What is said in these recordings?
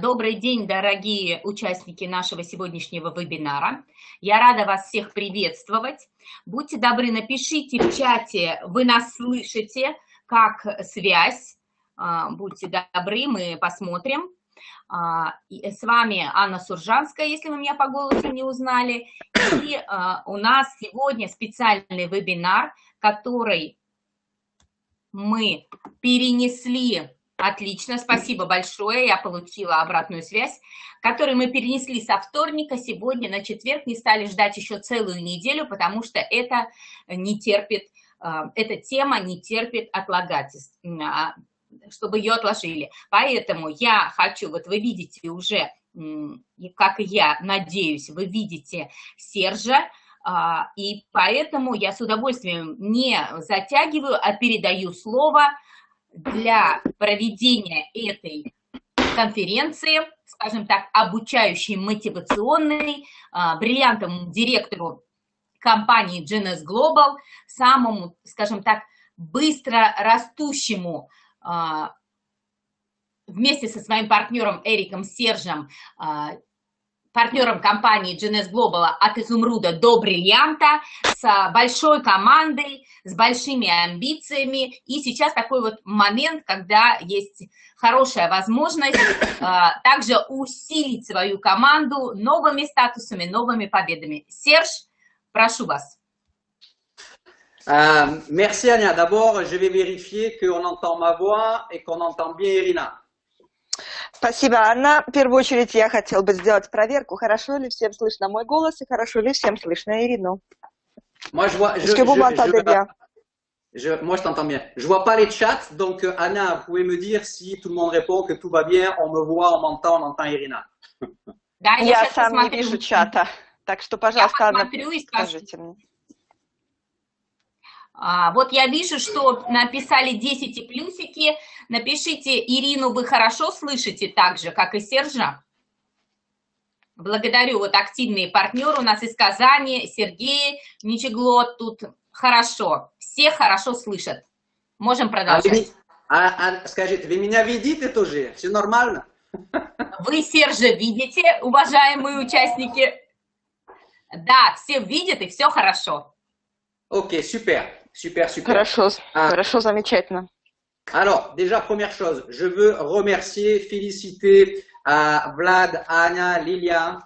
Добрый день, дорогие участники нашего сегодняшнего вебинара. Я рада вас всех приветствовать. Будьте добры, напишите в чате, вы нас слышите, как связь. Будьте добры, мы посмотрим. С вами Анна Суржанская, если вы меня по голосу не узнали. И у нас сегодня специальный вебинар, который мы перенесли. Отлично, спасибо большое, я получила обратную связь, которую мы перенесли со вторника сегодня на четверг, не стали ждать еще целую неделю, потому что это не терпит, эта тема не терпит отлагательств, чтобы ее отложили. Поэтому я хочу, вот вы видите уже, как и я надеюсь, вы видите Сержа, и поэтому я с удовольствием не затягиваю, а передаю слово для проведения этой конференции, скажем так, обучающей, мотивационной, бриллиантовому директору компании GNS Global, самому, скажем так, быстро растущему вместе со своим партнером Эриком Сержем, партнером компании GNS Global от изумруда до бриллианта, с большой командой, с большими амбициями. И сейчас такой вот момент, когда есть хорошая возможность также усилить свою команду новыми статусами, новыми победами. Серж, прошу вас. Merci Anya. D'abord, je vais vérifier qu'on entend ma voix et qu'on entend bien Irina. Спасибо, Анна. В первую очередь я хотел бы сделать проверку, хорошо ли всем слышно мой голос и хорошо ли всем слышно Ирину. Moi, je t'entends bien. Je vois pas les chats, donc Anna, vous pouvez me dire si tout le monde répond que tout va bien, on me voit, on m'entend, on entend Irina. Да, я сам не вижу чата, так что, пожалуйста, Анна, скажите мне. Вот я вижу, что написали 10 и плюсики. Напишите, Ирину вы хорошо слышите так же, как и Сержа. Благодарю, вот активные партнеры у нас из Казани, Сергей, Ничеглот, тут хорошо. Все хорошо слышат. Можем продолжать. Скажите, вы меня видите тоже? Все нормально? Вы Сержа видите, уважаемые участники? Да, все видят и все хорошо. Окей, супер. Super, super. Хорошо, хорошо, замечательно. Alors, déjà, première chose, je veux remercier, féliciter Vlad, Anya, Lilia.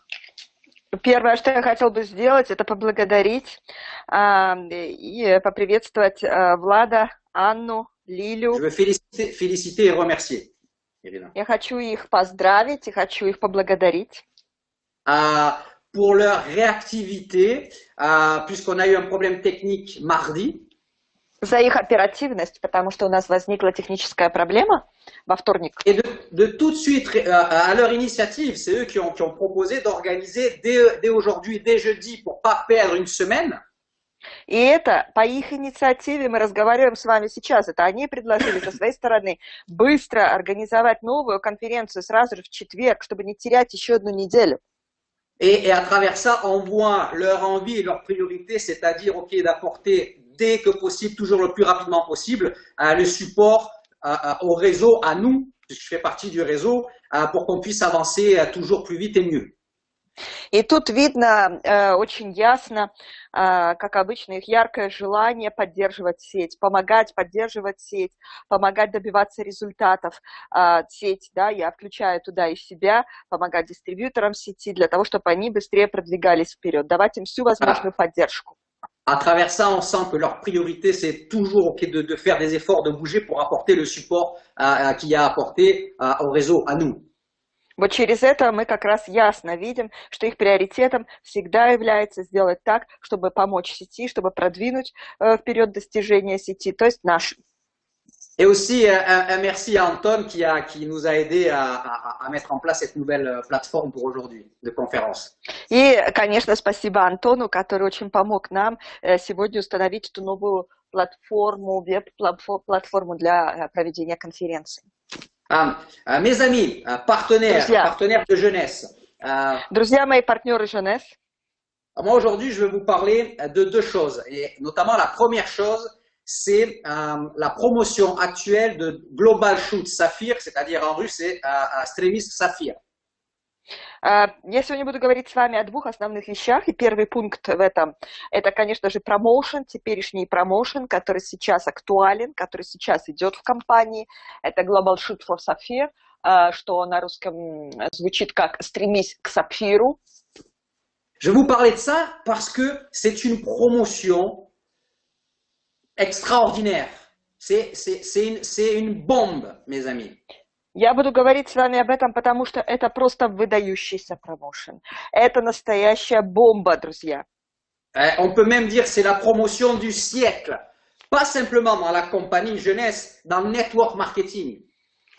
Первое, что я хотел бы сделать, это поблагодарить и поприветствовать Влада, Анну, Лилю. Je veux féliciter et remercier, Irina. Я хочу их поздравить и хочу их поблагодарить. Pour leur réactivité, puisqu'on a eu un problème technique mardi. За их оперативность, потому что у нас возникла техническая проблема во вторник. Et de tout de suite, à leur initiative, c'est eux qui ont proposé d'organiser dès aujourd'hui, dès jeudi, pour pas perdre une semaine. И это по их инициативе, мы разговариваем с вами сейчас, это они предложили со своей стороны быстро организовать новую конференцию сразу же в четверг, чтобы не терять еще одну неделю. Et à travers ça, on voit leur envie et leur priorité, c'est-à-dire d'apporter dès que possible, toujours le plus rapidement possible, le support au réseau, à nous, puisque je fais partie du réseau, pour qu'on puisse avancer toujours plus vite et mieux. И тут видно очень ясно, как обычно, их яркое желание поддерживать сеть, помогать поддерживать сеть, помогать добиваться результатов. Сеть, да, я включаю туда и себя, помогать дистрибьюторам сети для того, чтобы они быстрее продвигались вперед, давать им всю возможную поддержку. À travers ça, on sent que leur priorité, c'est toujours de faire des efforts, de bouger pour apporter le support qu'il y a apporté au réseau, à nous. Вот через это мы как раз ясно видим, что их приоритетом всегда является сделать так, чтобы помочь сети, чтобы продвинуть вперед достижения сети, то есть наши. Et aussi un merci à Anton qui nous a aidé à mettre en place cette nouvelle plateforme pour aujourd'hui de conférence. И, конечно, спасибо Антону, который очень помог нам сегодня установить эту новую платформу, веб-платформу для проведения конференции. Mes amis, partenaires de jeunesse. Друзья мои, партнеры jeunesse. Moi, aujourd'hui, je vais vous parler de deux choses. Et notamment, la première chose, c'est la promotion actuelle de Global Shoot Sapphire, c'est-à-dire en russe, c'est Stремись Sapphire. Я сегодня буду говорить с вами о двух основных вещах, и первый пункт в этом – это, конечно же, промоушен, теперешний промоушен, который сейчас актуален, который сейчас идет в компании. Это Global Shoot for Sapphire, что на русском звучит как «стремись к сапфиру». Je vais vous parler de ça parce que c'est une promotion extraordinaire. C'est une bombe, mes amis. Я буду говорить с вами об этом, потому что это просто выдающийся промоушен. Это настоящая бомба, друзья. On peut même dire que c'est la promotion du siècle. Pas simplement dans la compagnie jeunesse, dans le network marketing.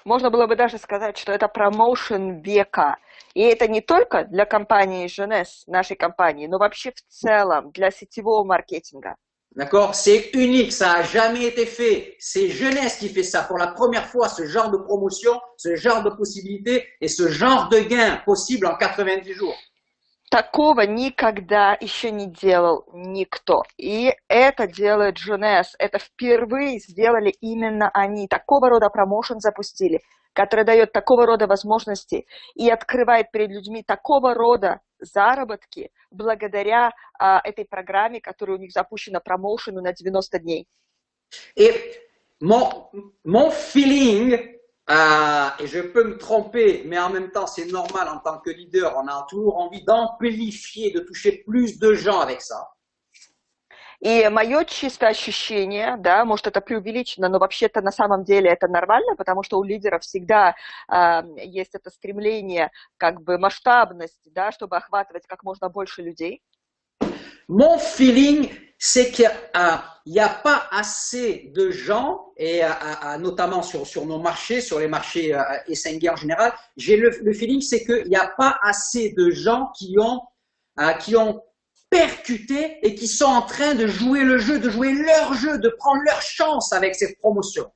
Можно было бы даже сказать, что это промоушен века. И это не только для компании Jeunesse, нашей компании, но вообще в целом для сетевого маркетинга. D'accord? C'est unique, ça n'a jamais été fait. C'est Jeunesse qui fait ça. Pour la première fois, ce genre de promotion, ce genre de possibilité et ce genre de gain possible en 90 jours. Такого никогда еще не делал никто. И это делает Jeunesse. Это впервые сделали именно они. Такого рода промоушен запустили, который дает такого рода возможности и открывает перед людьми такого рода заработки благодаря этой программе, которая у них запущена промоушену на 90 дней. Et mon feeling, et je peux me tromper, mais en même temps c'est normal en tant que leader, on a toujours envie d'amplifier, de toucher plus de gens avec ça. И мое чистое ощущение, да, может это преувеличено, но вообще-то на самом деле это нормально, потому что у лидеров всегда есть это стремление, как бы масштабность, да, чтобы охватывать как можно больше людей. Mon feeling, c'est qu'il n'y a pas assez de gens, et notamment sur nos marchés, sur les marchés Essenger en général, j'ai le feeling, c'est qu'il n'y a pas assez de gens qui ont percuté et qui sont en train de jouer le jeu, de jouer leur jeu, de prendre leur chance avec cette promotion.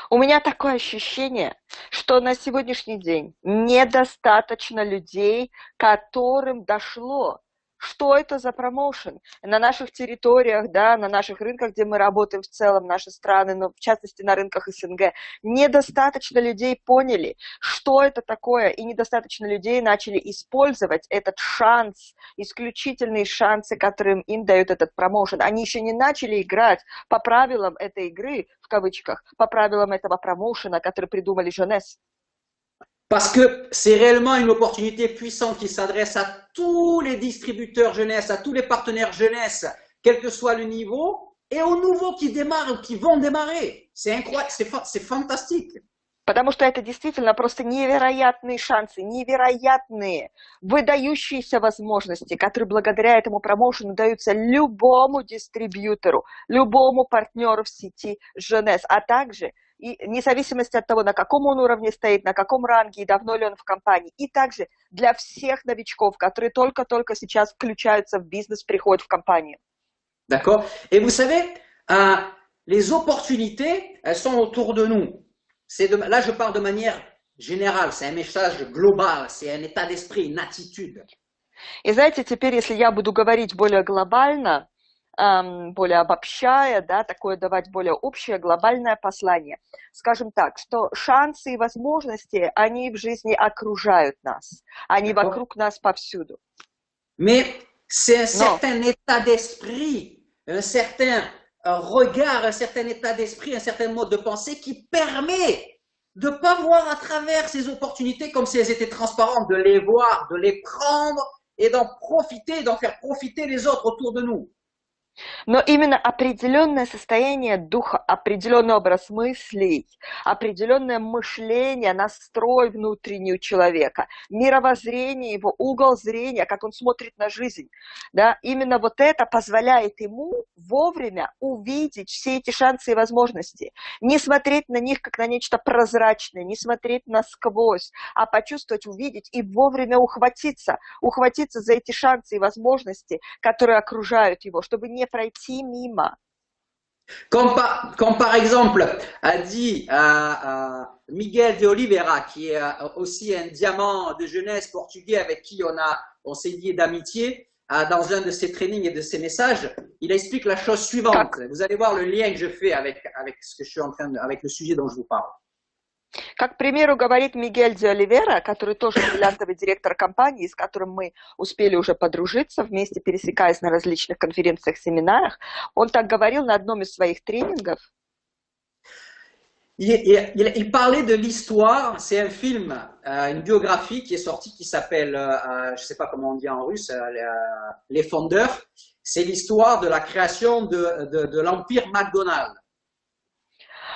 У меня такое ощущение, что на сегодняшний день недостаточно людей, которым дошло, что это за промоушен. На наших территориях, да, на наших рынках, где мы работаем в целом, наши страны, но в частности на рынках СНГ, недостаточно людей поняли, что это такое, и недостаточно людей начали использовать этот шанс, исключительные шансы, которые им дает этот промоушен. Они еще не начали играть по правилам этой игры, в кавычках, по правилам этого промоушена, который придумали Jeunesse. Parce que c'est réellement une opportunité puissante qui s'adresse à tous les distributeurs jeunesse, à tous les partenaires jeunesse, quel que soit le niveau, et aux nouveaux qui démarrent ou qui vont démarrer. C'est incroyable, c'est fantastique. Потому что это действительно просто невероятные шансы, невероятные, выдающиеся возможности, которые благодаря этому промоушену даются любому дистрибьютору, любому партнеру в сети Jeunesse, а также и вне зависимости от того, на каком он уровне стоит, на каком ранге и давно ли он в компании. И также для всех новичков, которые только-только сейчас включаются в бизнес, приходят в компанию. D'accord. Et vous savez, les opportunités, elles sont autour de nous. Là, je parle de manière générale, c'est un message global, c'est un état d'esprit, une attitude. И знаете, теперь, если я буду говорить более глобально, более обобщая, да, такое давать более общее глобальное послание. Скажем так, что шансы и возможности, они в жизни окружают нас, они вокруг нас повсюду. Mais c'est un certain état d'esprit, un certain regard, un certain état d'esprit, un certain mode de pensée qui permet de ne pas voir à travers ces opportunités comme si elles étaient transparentes, de les voir, de les prendre et d'en profiter, d'en faire profiter les autres autour de nous. Но именно определенное состояние духа, определенный образ мыслей, определенное мышление, настрой внутренний у человека, мировоззрение его, угол зрения, как он смотрит на жизнь, да, именно вот это позволяет ему вовремя увидеть все эти шансы и возможности, не смотреть на них как на нечто прозрачное, не смотреть насквозь, а почувствовать, увидеть и вовремя ухватиться за эти шансы и возможности, которые окружают его, чтобы не пройти мимо. Comme par exemple a dit Miguel de Oliveira, qui est aussi un diamant de jeunesse portugais avec qui on s'est lié d'amitié, dans un de ses trainings et de ses messages, il explique la chose suivante. Vous allez voir le lien que je fais avec ce que je suis en train avec le sujet dont je vous parle. Как, к примеру, говорит Мигель де Оливера, который тоже бриллиантовый директор компании, с которым мы успели уже подружиться, вместе пересекаясь на различных конференциях, семинарах, он так говорил на одном из своих тренингов. Il parlait de l'histoire, c'est un film, une biographie qui est sortie qui s'appelle, je ne sais pas comment on dit en russe, Les Fondeurs. C'est l'histoire de la création de l'empire McDonald's.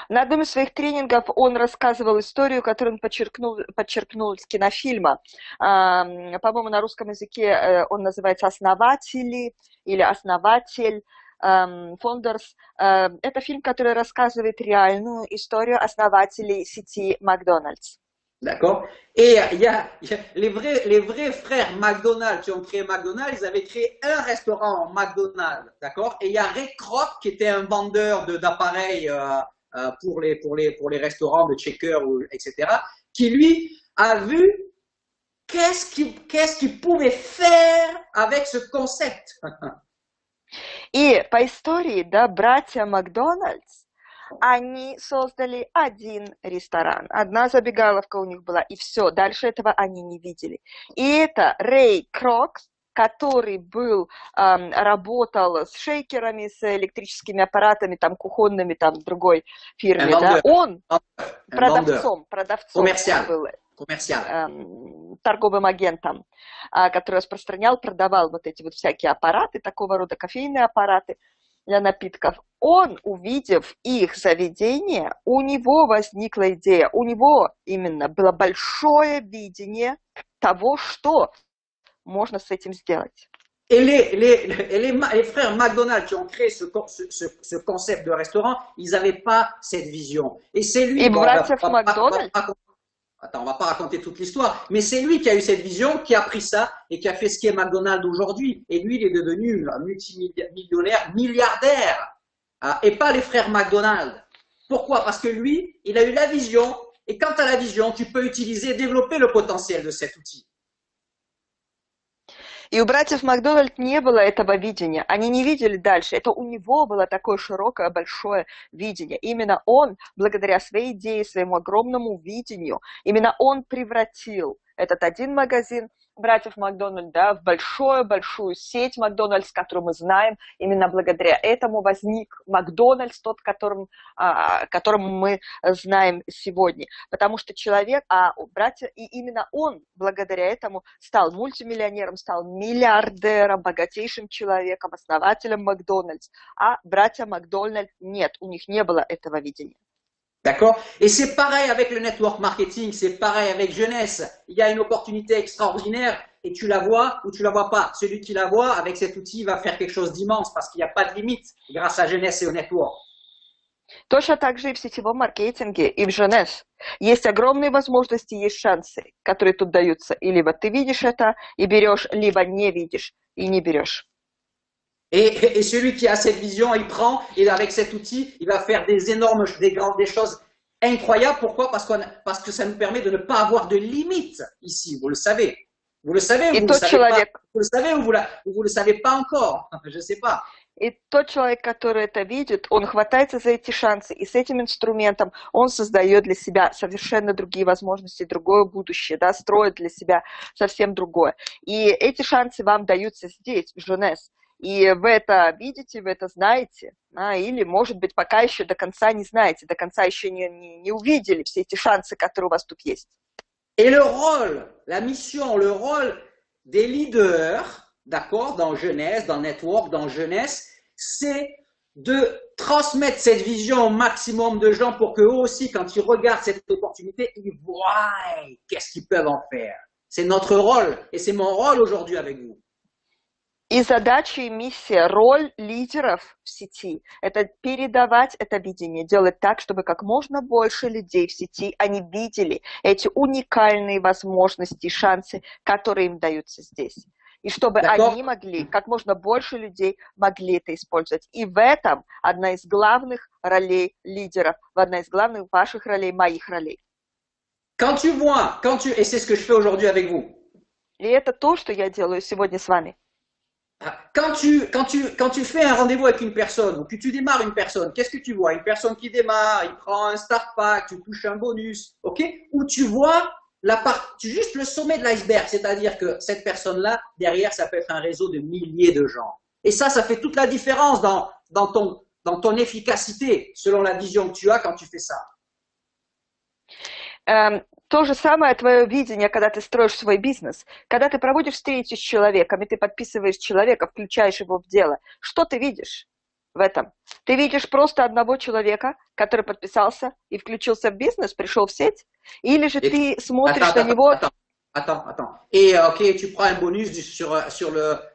На одном из своих тренингов он рассказывал историю, которую он подчеркнул из кинофильма. По-моему, на русском языке он называется «Основатели» или «Основатель». Founders. Это фильм, который рассказывает реальную историю основателей сети Макдональдс. D'accord. Et il y a les vrais frères McDonald's qui ont créé McDonald's, ils avaient créé un restaurant McDonald's, d'accord. Et il y a Ray Kroc qui était un vendeur d'appareils pour les restaurants de checker, etc., qui lui a vu qu'est-ce qu'il pouvait faire avec ce concept. И по истории, да, братья Макдональдс, они создали один ресторан, одна забегаловка у них была, и все, дальше этого они не видели. И это Рэй Крок, который работал с шейкерами, с электрическими аппаратами, там, кухонными, там, в другой фирме, да, он продавцом был, торговым агентом, который распространял, продавал вот эти вот всякие аппараты, такого рода кофейные аппараты для напитков. Он, увидев их заведение, у него возникла идея, у него именно было большое видение того, что можно с этим сделать. Et les frères McDonald's qui ont créé ce concept de restaurant, ils n'avaient pas cette vision. Et c'est lui, on va pas raconter toute l'histoire, mais c'est lui qui a eu cette vision, qui a pris ça et qui a fait ce qu'est McDonald's aujourd'hui. Et lui, il est devenu un multimillionnaire, milliardaire, et pas les frères McDonald's. Pourquoi? Parce que lui, il a eu la vision, et quant à la vision, tu peux utiliser, développer le potentiel de cet outil. И у братьев Макдональд не было этого видения. Они не видели дальше. Это у него было такое широкое, большое видение. Именно он, благодаря своей идее, своему огромному видению, именно он превратил этот один магазин братьев Макдональд, да, в большую сеть Макдональдс, которую мы знаем. Именно благодаря этому возник Макдональдс, тот, которым мы знаем сегодня. Потому что человек, братья, и именно он благодаря этому стал мультимиллионером, стал миллиардером, богатейшим человеком, основателем Макдональдс. А братья Макдональд нет, у них не было этого видения. D'accord? Et c'est pareil avec le network marketing, c'est pareil avec jeunesse. Il y a une opportunité extraordinaire et tu la vois ou tu la vois pas. Celui qui la voit, avec cet outil, va faire quelque chose d'immense parce qu'il n'y a pas de limite grâce à jeunesse et au network. Точно так же и в сетевом маркетинге, и в Женес. Есть огромные возможности, есть шансы, которые тут даются. И либо ты видишь это и берешь, либо не видишь и не берешь. Et celui qui a cette vision, il prend, et avec cet outil, il va faire des choses incroyables. Pourquoi? Parce que ça nous permet de ne pas avoir de limites ici, vous le savez. Vous le savez ou vous le savez pas? Vous le savez ou vous le savez pas encore? Je ne sais pas. И тот человек, который это видит, он хватается за эти шансы, и с этим инструментом он создает для себя совершенно другие возможности, другое будущее, да, строит для себя совсем другое. И эти шансы вам даются здесь, в Женес. И вы это видите, вы это знаете, или, может быть, пока еще до конца не знаете, до конца еще не увидели все эти шансы, которые у вас тут есть. Et le rôle, la mission, le rôle des leaders, d'accord, dans Jeunesse, dans Network, dans Jeunesse, c'est de transmettre cette vision au maximum de gens pour qu'eux aussi, quand ils regardent cette opportunité, ils voient qu'est-ce qu'ils peuvent en faire. C'est notre rôle, et c'est mon rôle aujourd'hui avec vous. И задача и миссия, роль лидеров в сети – это передавать это видение, делать так, чтобы как можно больше людей в сети, они видели эти уникальные возможности и шансы, которые им даются здесь. И чтобы они могли, как можно больше людей могли это использовать. И в этом одна из главных ролей лидеров, одна из главных ваших ролей, моих ролей. Et c'est ce que je fais aujourd'hui avec vous. И это то, что я делаю сегодня с вами. Quand tu fais un rendez-vous avec une personne, ou que tu démarres une personne, qu'est-ce que tu vois? Une personne qui démarre, il prend un start pack, tu touches un bonus, ok? Ou tu vois juste le sommet de l'iceberg, c'est-à-dire que cette personne-là, derrière, ça peut être un réseau de milliers de gens. Et ça fait toute la différence dans ton efficacité, selon la vision que tu as quand tu fais ça. То же самое твое видение, когда ты строишь свой бизнес. Когда ты проводишь встречи с человеком, и ты подписываешь человека, включаешь его в дело, что ты видишь в этом? Ты видишь просто одного человека, который подписался и включился в бизнес, пришел в сеть? Или же ты смотришь на него... Attends. Et ok, tu prends un bonus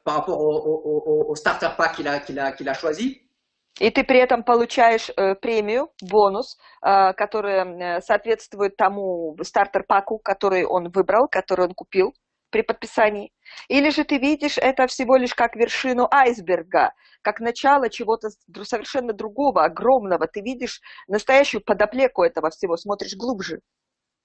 par rapport au starter pack qu'il a choisi. И ты при этом получаешь премию, бонус, который соответствует тому стартер-паку, который он выбрал, который он купил при подписании. Или же ты видишь это всего лишь как вершину айсберга, как начало чего-то совершенно другого, огромного. Ты видишь настоящую подоплеку этого всего, смотришь глубже.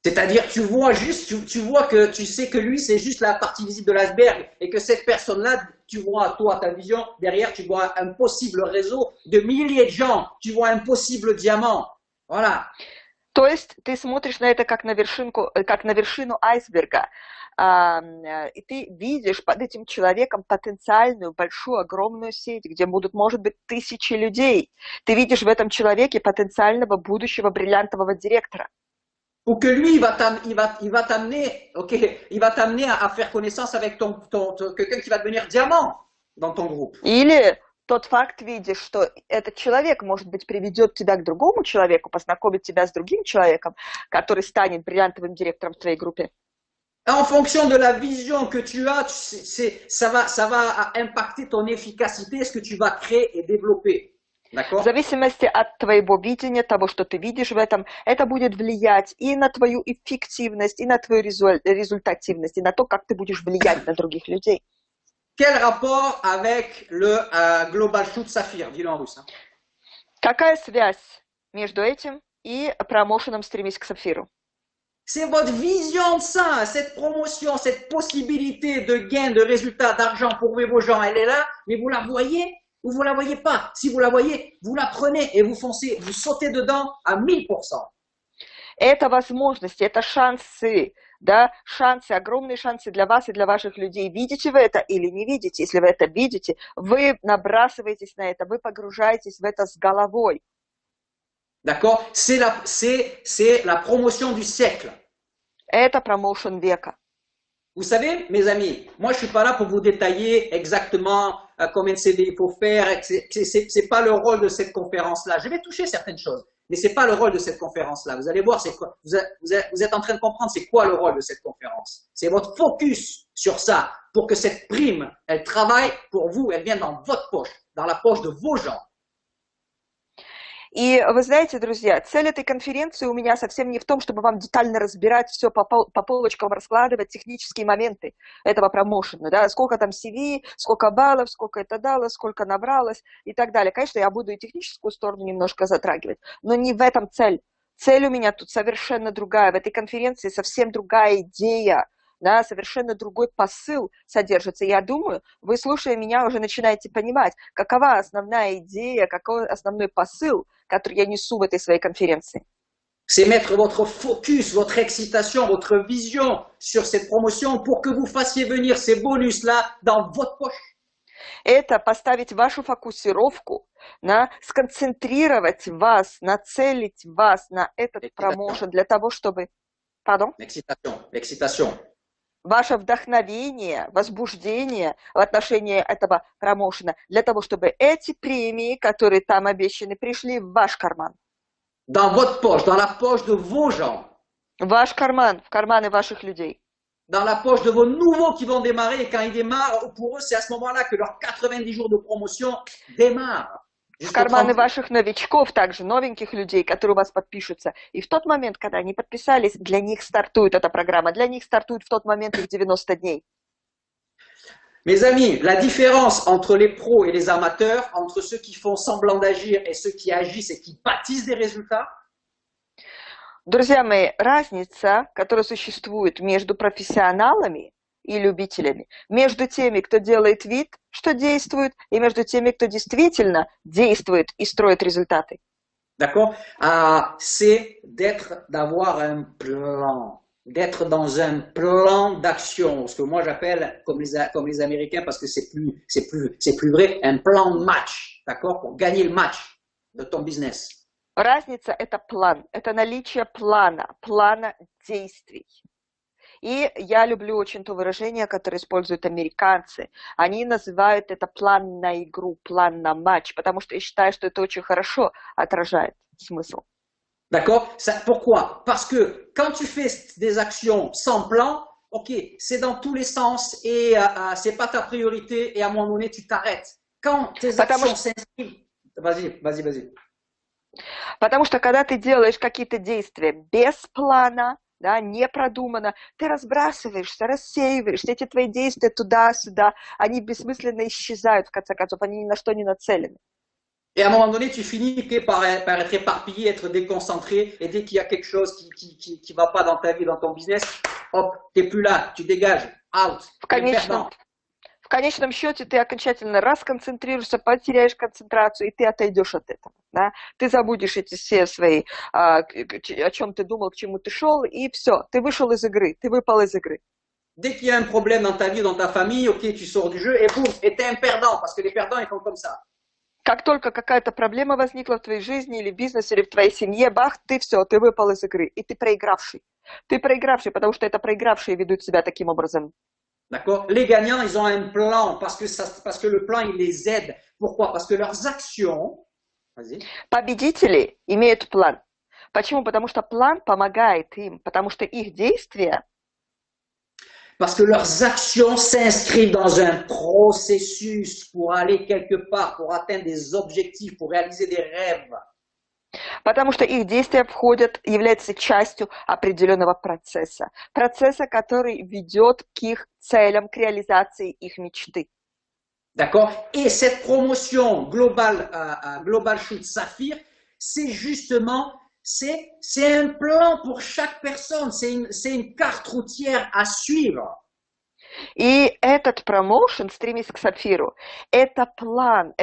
C'est-à-dire, tu vois que tu sais que lui, c'est juste la partie visible de l'iceberg et que cette personne-là, tu vois, toi, ta vision, derrière, tu vois un possible réseau de milliers de gens, tu vois un possible diamant. Voilà. То есть ты смотришь на это как на вершину айсберга, и ты видишь под этим человеком потенциальную, большую, огромную сеть, где будут, может быть, тысячи людей. Ты видишь в этом человеке потенциального будущего бриллиантового директора. Ou que lui, il va t'amener à faire connaissance avec quelqu'un qui va devenir diamant dans ton groupe. Или тот факт видишь, что этот человек, может быть, приведет тебя к другому человеку, познакомит тебя с другим человеком, который станет бриллиантовым директором в твоей группе. En fonction de la vision que tu as, ça va impacter ton efficacité, ce que tu vas créer et développer. В зависимости от твоего видения, того, что ты видишь в этом, это будет влиять и на твою эффективность, и на твою результативность, и на то, как ты будешь влиять на других людей. Quel rapport avec le Global Shoot Saphir? Dis-le en russe. Какая связь между этим и промоушеном «Стремись к Сапфиру»? C'est votre vision de ça, cette promotion, cette possibilité de gain, de résultat, d'argent pour vos gens, elle est là, mais vous la voyez ou vous la voyez pas. Si vous la voyez, vous la prenez et vous foncez, vous sautez dedans à 1000%. Это возможности, это шансы, да, шансы, огромные шансы для вас и для ваших людей. Видите вы это или не видите? Если вы это видите, вы набрасываетесь на это, вы погружаетесь в это с головой. D'accord? C'est la promotion du siècle. Это промоушен века. Vous savez, mes amis, moi je suis pas là pour vous détailler exactement combien de CD il faut faire. C'est pas le rôle de cette conférence-là. Je vais toucher certaines choses, mais c'est pas le rôle de cette conférence-là. Vous allez voir, c'est quoi. Vous êtes en train de comprendre c'est quoi le rôle de cette conférence. C'est votre focus sur ça pour que cette prime, elle travaille pour vous, elle vienne dans votre poche, dans la poche de vos gens. И вы знаете, друзья, цель этой конференции у меня совсем не в том, чтобы вам детально разбирать все по полочкам, раскладывать технические моменты этого промоушена, да, сколько там CV, сколько баллов, сколько это дало, сколько набралось и так далее. Конечно, я буду и техническую сторону немножко затрагивать, но не в этом цель. Цель у меня тут совершенно другая. В этой конференции совсем другая идея. Да, совершенно другой посыл содержится. Я думаю, вы, слушая меня, уже начинаете понимать, какова основная идея, какой основной посыл, который я несу в этой своей конференции. C'est mettre votre focus, votre excitation, votre vision sur cette promotion pour que vous fassiez venir ces bonus-là dans votre poche. Это поставить вашу фокусировку, сконцентрировать вас, нацелить вас на этот промоушен для того, чтобы... Pardon? L'excitation. Ваше вдохновение, возбуждение в отношении этого промоушена, для того, чтобы эти премии, которые там обещаны, пришли в ваш карман. Dans votre poche, dans la poche de vos gens. В ваш карман, в карманы ваших людей. Dans la poche de vos nouveaux qui vont démarrer, et quand ils démarrent, pour eux, c'est à ce moment-là que leurs 90 jours de promotion démarrent. В карманы ваших новичков, также новеньких людей, которые у вас подпишутся. И в тот момент, когда они подписались, для них стартует эта программа. Для них стартует в тот момент их 90 дней. Mes amis, la différence entre les pros et les amateurs, entre ceux qui font semblant d'agir et ceux qui agissent et qui bâtissent des résultats. Друзья мои, разница, которая существует между профессионалами и любителями. Между теми, кто делает вид, что действует, и между теми, кто действительно действует и строит результаты. D'accord? C'est d'avoir un plan, d'être dans un plan d'action, ce que moi j'appelle, comme les Américains, parce que c'est plus vrai, un plan de match, d'accord? Pour gagner le match de ton business. Разница – это план, это наличие плана действий. И я люблю очень то выражение, которое используют американцы. Они называют это план на игру, план на матч, потому что я считаю, что это очень хорошо отражает смысл. D'accord? Pourquoi? Parce que quand tu fais des actions sans plan, ok, c'est dans tous les sens et c'est pas ta priorité et à un moment donné, tu t'arrêtes. Quand tes actions s'inscrivent... Vas-y. Потому что когда ты делаешь какие-то действия без плана, да, не продуманно, ты разбрасываешься, рассеиваешься, эти твои действия туда-сюда, они бессмысленно исчезают, в конце концов, они ни на что не нацелены. Et à un moment donné, tu finis par être éparpillé, être déconcentré, et dès qu'il y a quelque chose qui va pas dans ta vie, dans ton business, hop, t'es plus là, tu dégages, out. В конечном счете ты окончательно расконцентрируешься, потеряешь концентрацию, и ты отойдешь от этого. Да? Ты забудешь эти все свои, о чем ты думал, к чему ты шел, и все, ты вышел из игры, ты выпал из игры. Dès qu'il y a un problème dans ta vie, dans ta famille, ok, tu sors du jeu, et boum, et t'es un perdant, parce que les perdants, ils font comme ça. Как только какая-то проблема возникла в твоей жизни, или в бизнесе, или в твоей семье, бах, ты все, ты выпал из игры, и ты проигравший. Ты проигравший, потому что это проигравшие ведут себя таким образом. D'accord? Les gagnants, ils ont un plan parce que le plan, il les aide. Pourquoi? Parce que leurs actions... Vas-y. Победители имеют план. Почему? Потому что план помогает им, потому что их действия... Parce que leurs actions s'inscrivent dans un processus pour aller quelque part, pour atteindre des objectifs, pour réaliser des rêves. Потому что их действия являются частью определенного процесса. Процесса, который ведет к их целям, к реализации их мечты. D'accord? Et cette promotion Global Shoot Saphir, c'est justement, c'est un plan pour chaque personne, c'est une carte routière à suivre. И этот промоушен «Стремись к Сапфиру» – это план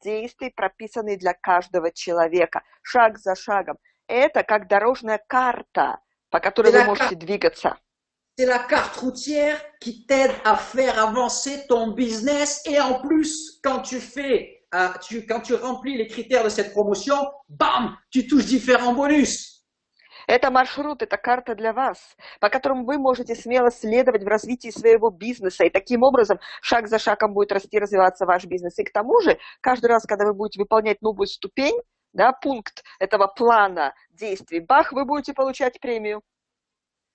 действий, прописанный для каждого человека, шаг за шагом. Это как дорожная карта, по которой вы можете двигаться. C'est la carte routière qui t'aide à faire avancer ton business et en plus, quand tu remplis les critères de cette promotion, bam, tu touches différents bonus. Это маршрут, это карта для вас, по которому вы можете смело следовать в развитии своего бизнеса, и таким образом шаг за шагом будет расти, развиваться ваш бизнес. И к тому же, каждый раз, когда вы будете выполнять новую ступень, да, пункт этого плана действий, бах, вы будете получать премию.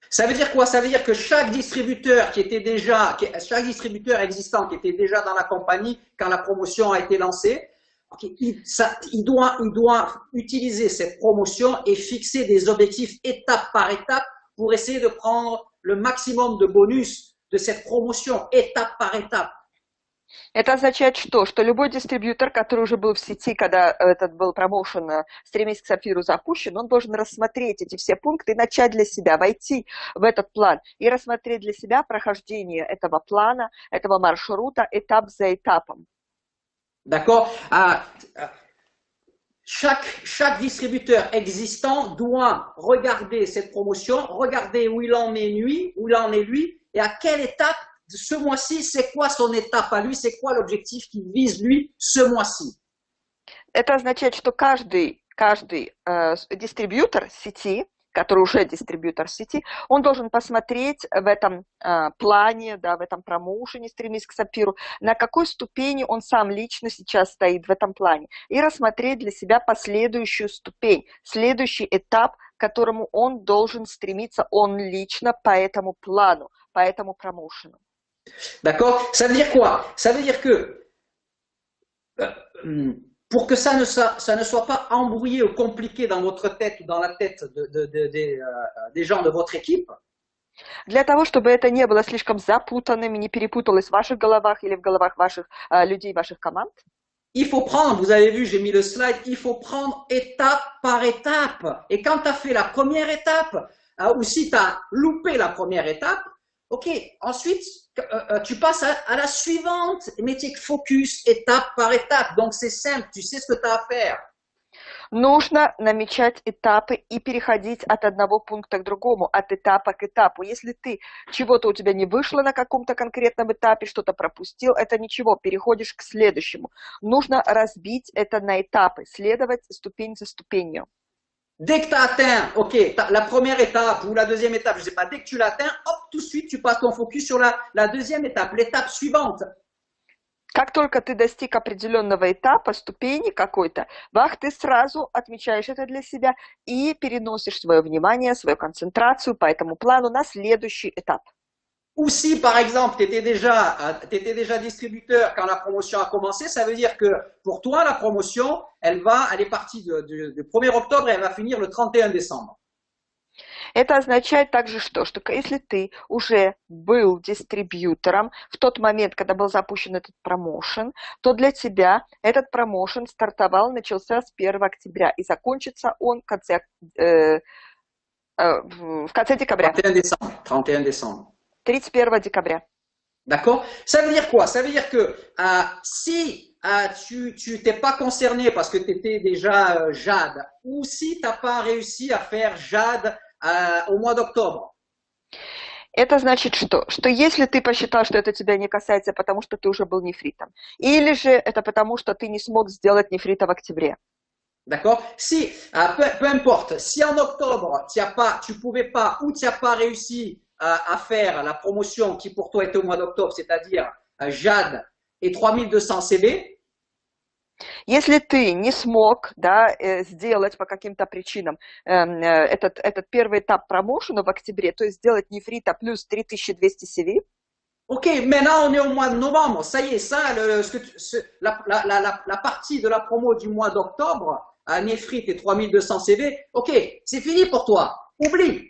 Ça veut dire quoi? Ça veut dire que chaque distributeur existant qui était déjà dans la compagnie quand la promotion a été lancée, okay, il doit utiliser cette promotion et fixer des objectifs étape par étape pour essayer de prendre le maximum de bonus de cette promotion étape par étape. Это означает что? Что любой дистрибьютор, который уже был в сети, когда этот был промоушен «Стремись к Сапфиру» запущен, он должен рассмотреть эти все пункты и начать для себя, войти в этот план и рассмотреть для себя прохождение этого плана, этого маршрута этап за этапом. D'accord? Chaque distributeur existant doit regarder cette promotion, regarder où il en est lui, et à quelle étape, ce mois-ci, c'est quoi son étape à lui, c'est quoi l'objectif qu'il vise lui ce mois-ci. Это означает, что каждый дистрибьютор сети, который уже дистрибьютор сети, он должен посмотреть в этом плане, да, в этом промоушене «Стремись к Сапфиру», на какой ступени он сам лично сейчас стоит в этом плане, и рассмотреть для себя последующую ступень, следующий этап, к которому он должен стремиться, он лично по этому плану, по этому промоушену. D'accord? Ça veut dire quoi? Ça veut dire que pour que ça ne soit pas embrouillé ou compliqué dans votre tête ou dans la tête des gens de votre équipe. Для того, чтобы это не было слишком запутанным, не перепуталось в ваших головах или в головах ваших людей, ваших команд. Il faut prendre, vous avez vu, j'ai mis le slide, il faut prendre étape par étape. Et quand tu as fait la première étape, ou si tu as loupé la première étape, Ok, ensuite, tu passes à la suivante, mais tu es focus étape par étape. Donc, c'est simple, tu sais ce que tu as à faire. Нужно намечать этапы и переходить от одного пункта к другому, от этапа к этапу. Если ты чего-то у тебя не вышло на каком-то конкретном этапе, что-то пропустил, это ничего, переходишь к следующему. Нужно разбить это на этапы, следовать ступень за ступенью. Dès que tu as atteint, ok, la première étape ou la deuxième étape, je sais pas, dès que tu l'atteins, hop, tout de suite, tu passes ton focus sur la deuxième étape, l'étape suivante. Как только ты достиг определенного этапа, ступени какой-то, ты сразу отмечаешь это для себя и переносишь свое внимание, свою концентрацию по этому плану на следующий этап. Ou si, par exemple, tu étais déjà distributeur quand la promotion a commencé, ça veut dire que pour toi, la promotion, elle est partie du 1er octobre et elle va finir le 31 décembre. Это означает также что если ты уже был дистрибьютором в тот момент, когда был запущен этот промоушен, то для тебя этот промоушен начался с 1 октября и закончится он в конце декабря. 31 décembre. 31 декабря. D'accord? Ça veut dire quoi? Ça veut dire que si tu t'es pas concerné parce que tu étais déjà Jade, ou si tu n'as pas réussi à faire Jade au mois d'octobre. Это значит что? Что если ты посчитал, что это тебя не касается, потому что ты уже был нефритом, или же это потому, что ты не смог сделать нефрита в октябре. D'accord? Si, peu importe, si en octobre, tu pouvais pas, ou tu n'as pas réussi à faire la promotion qui pour toi était au mois d'octobre, c'est-à-dire Jade et 3200 CB. Если ты не смог сделать по каким-то причинам этот первый этап промоушена в октябре, то есть сделать нефрита плюс 3200 CV. Ok, maintenant on est au mois de novembre. Ça y est, ça, la partie de la promo du mois d'octobre, à Nefrit et 3200 CV, ok, c'est fini pour toi. Oublie.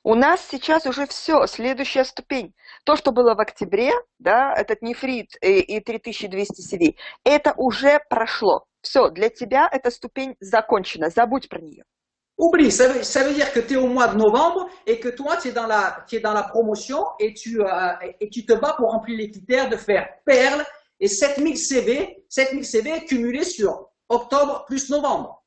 У нас сейчас уже все, следующая ступень. То, что было в октябре, этот нефрит и 3200 CV, это уже прошло. Все, для тебя эта ступень закончена, забудь про нее. Oublie, ça veut dire que tu es au mois de novembre et que toi, tu es dans la promotion et tu te bats pour remplir les critères de faire perle et 7000 CV cumulés sur octobre plus novembre.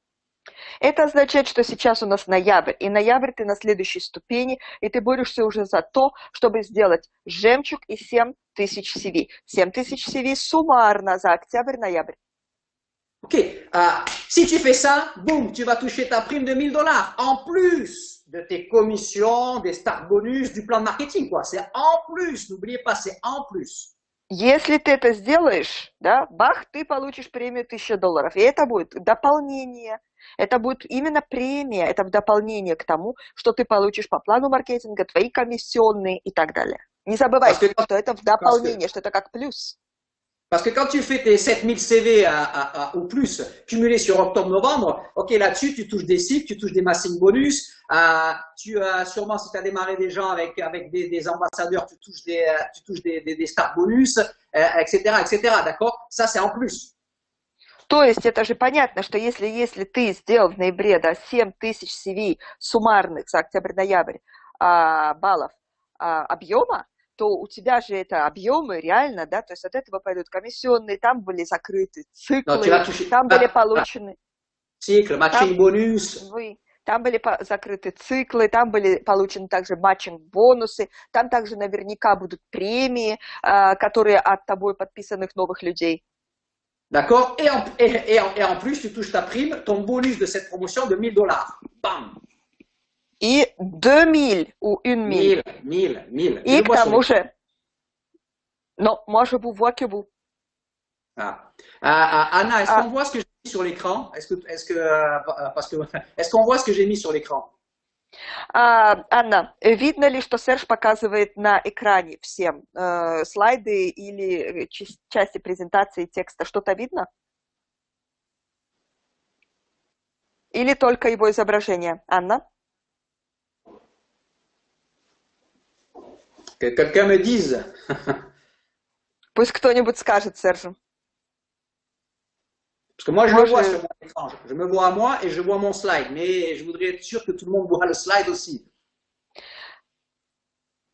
Это означает, что сейчас у нас ноябрь, и ноябрь ты на следующей ступени, и ты борешься уже за то, чтобы сделать жемчуг и 7000 CV. 7000 CV суммарно за октябрь-ноябрь. Ok, si tu fais ça, boum, tu vas toucher ta prime de $1000 en plus de tes commissions, des start bonus, du plan de marketing, quoi. C'est en plus, n'oubliez pas, c'est en plus. Если ты это сделаешь, ты получишь премию $1000. И это будет дополнение. Это будет именно премия, это в дополнение к тому, что ты получишь по плану маркетинга, твои комиссионные и так далее. Не забывайте, что это в дополнение, что это как плюс. Parce que quand tu fais tes 7000 CV ou plus cumulés sur octobre-novembre, ok, là-dessus, tu touches des cibles, tu touches des massing bonus, sûrement si tu as démarré des gens avec des ambassadeurs, tu touches des start bonus, etc., d'accord? Ça, c'est en plus. То есть это же понятно, что если ты сделал в ноябре 7000 CV суммарных за октябрь-ноябрь баллов объема, то у тебя же это объемы реально, то есть от этого пойдут комиссионные, там были закрыты циклы, там были получены... Цикл, матчинг бонус. Там были закрыты циклы, там были получены также матчинг-бонусы, там также наверняка будут премии, которые от тобой подписанных новых людей. D'accord? Et en plus, tu touches ta prime, ton bonus de cette promotion de $1000. Bam! И 2000 ou 1000. 1000. И к тому же, non, moi je vous vois que vous. Anna, est-ce qu'on voit ce que j'ai mis sur l'écran? Est-ce qu'on voit ce que j'ai mis sur l'écran? Анна, видно ли, что Серж показывает на экране всем слайды или части презентации текста? Что-то видно? Или только его изображение? Анна? Que quelqu'un me dise. Пусть кто-нибудь скажет Сержу. Parce que moi, je le vois sur mon écran. Je me vois à moi et je vois mon slide. Mais je voudrais être sûr que tout le monde voit le slide aussi.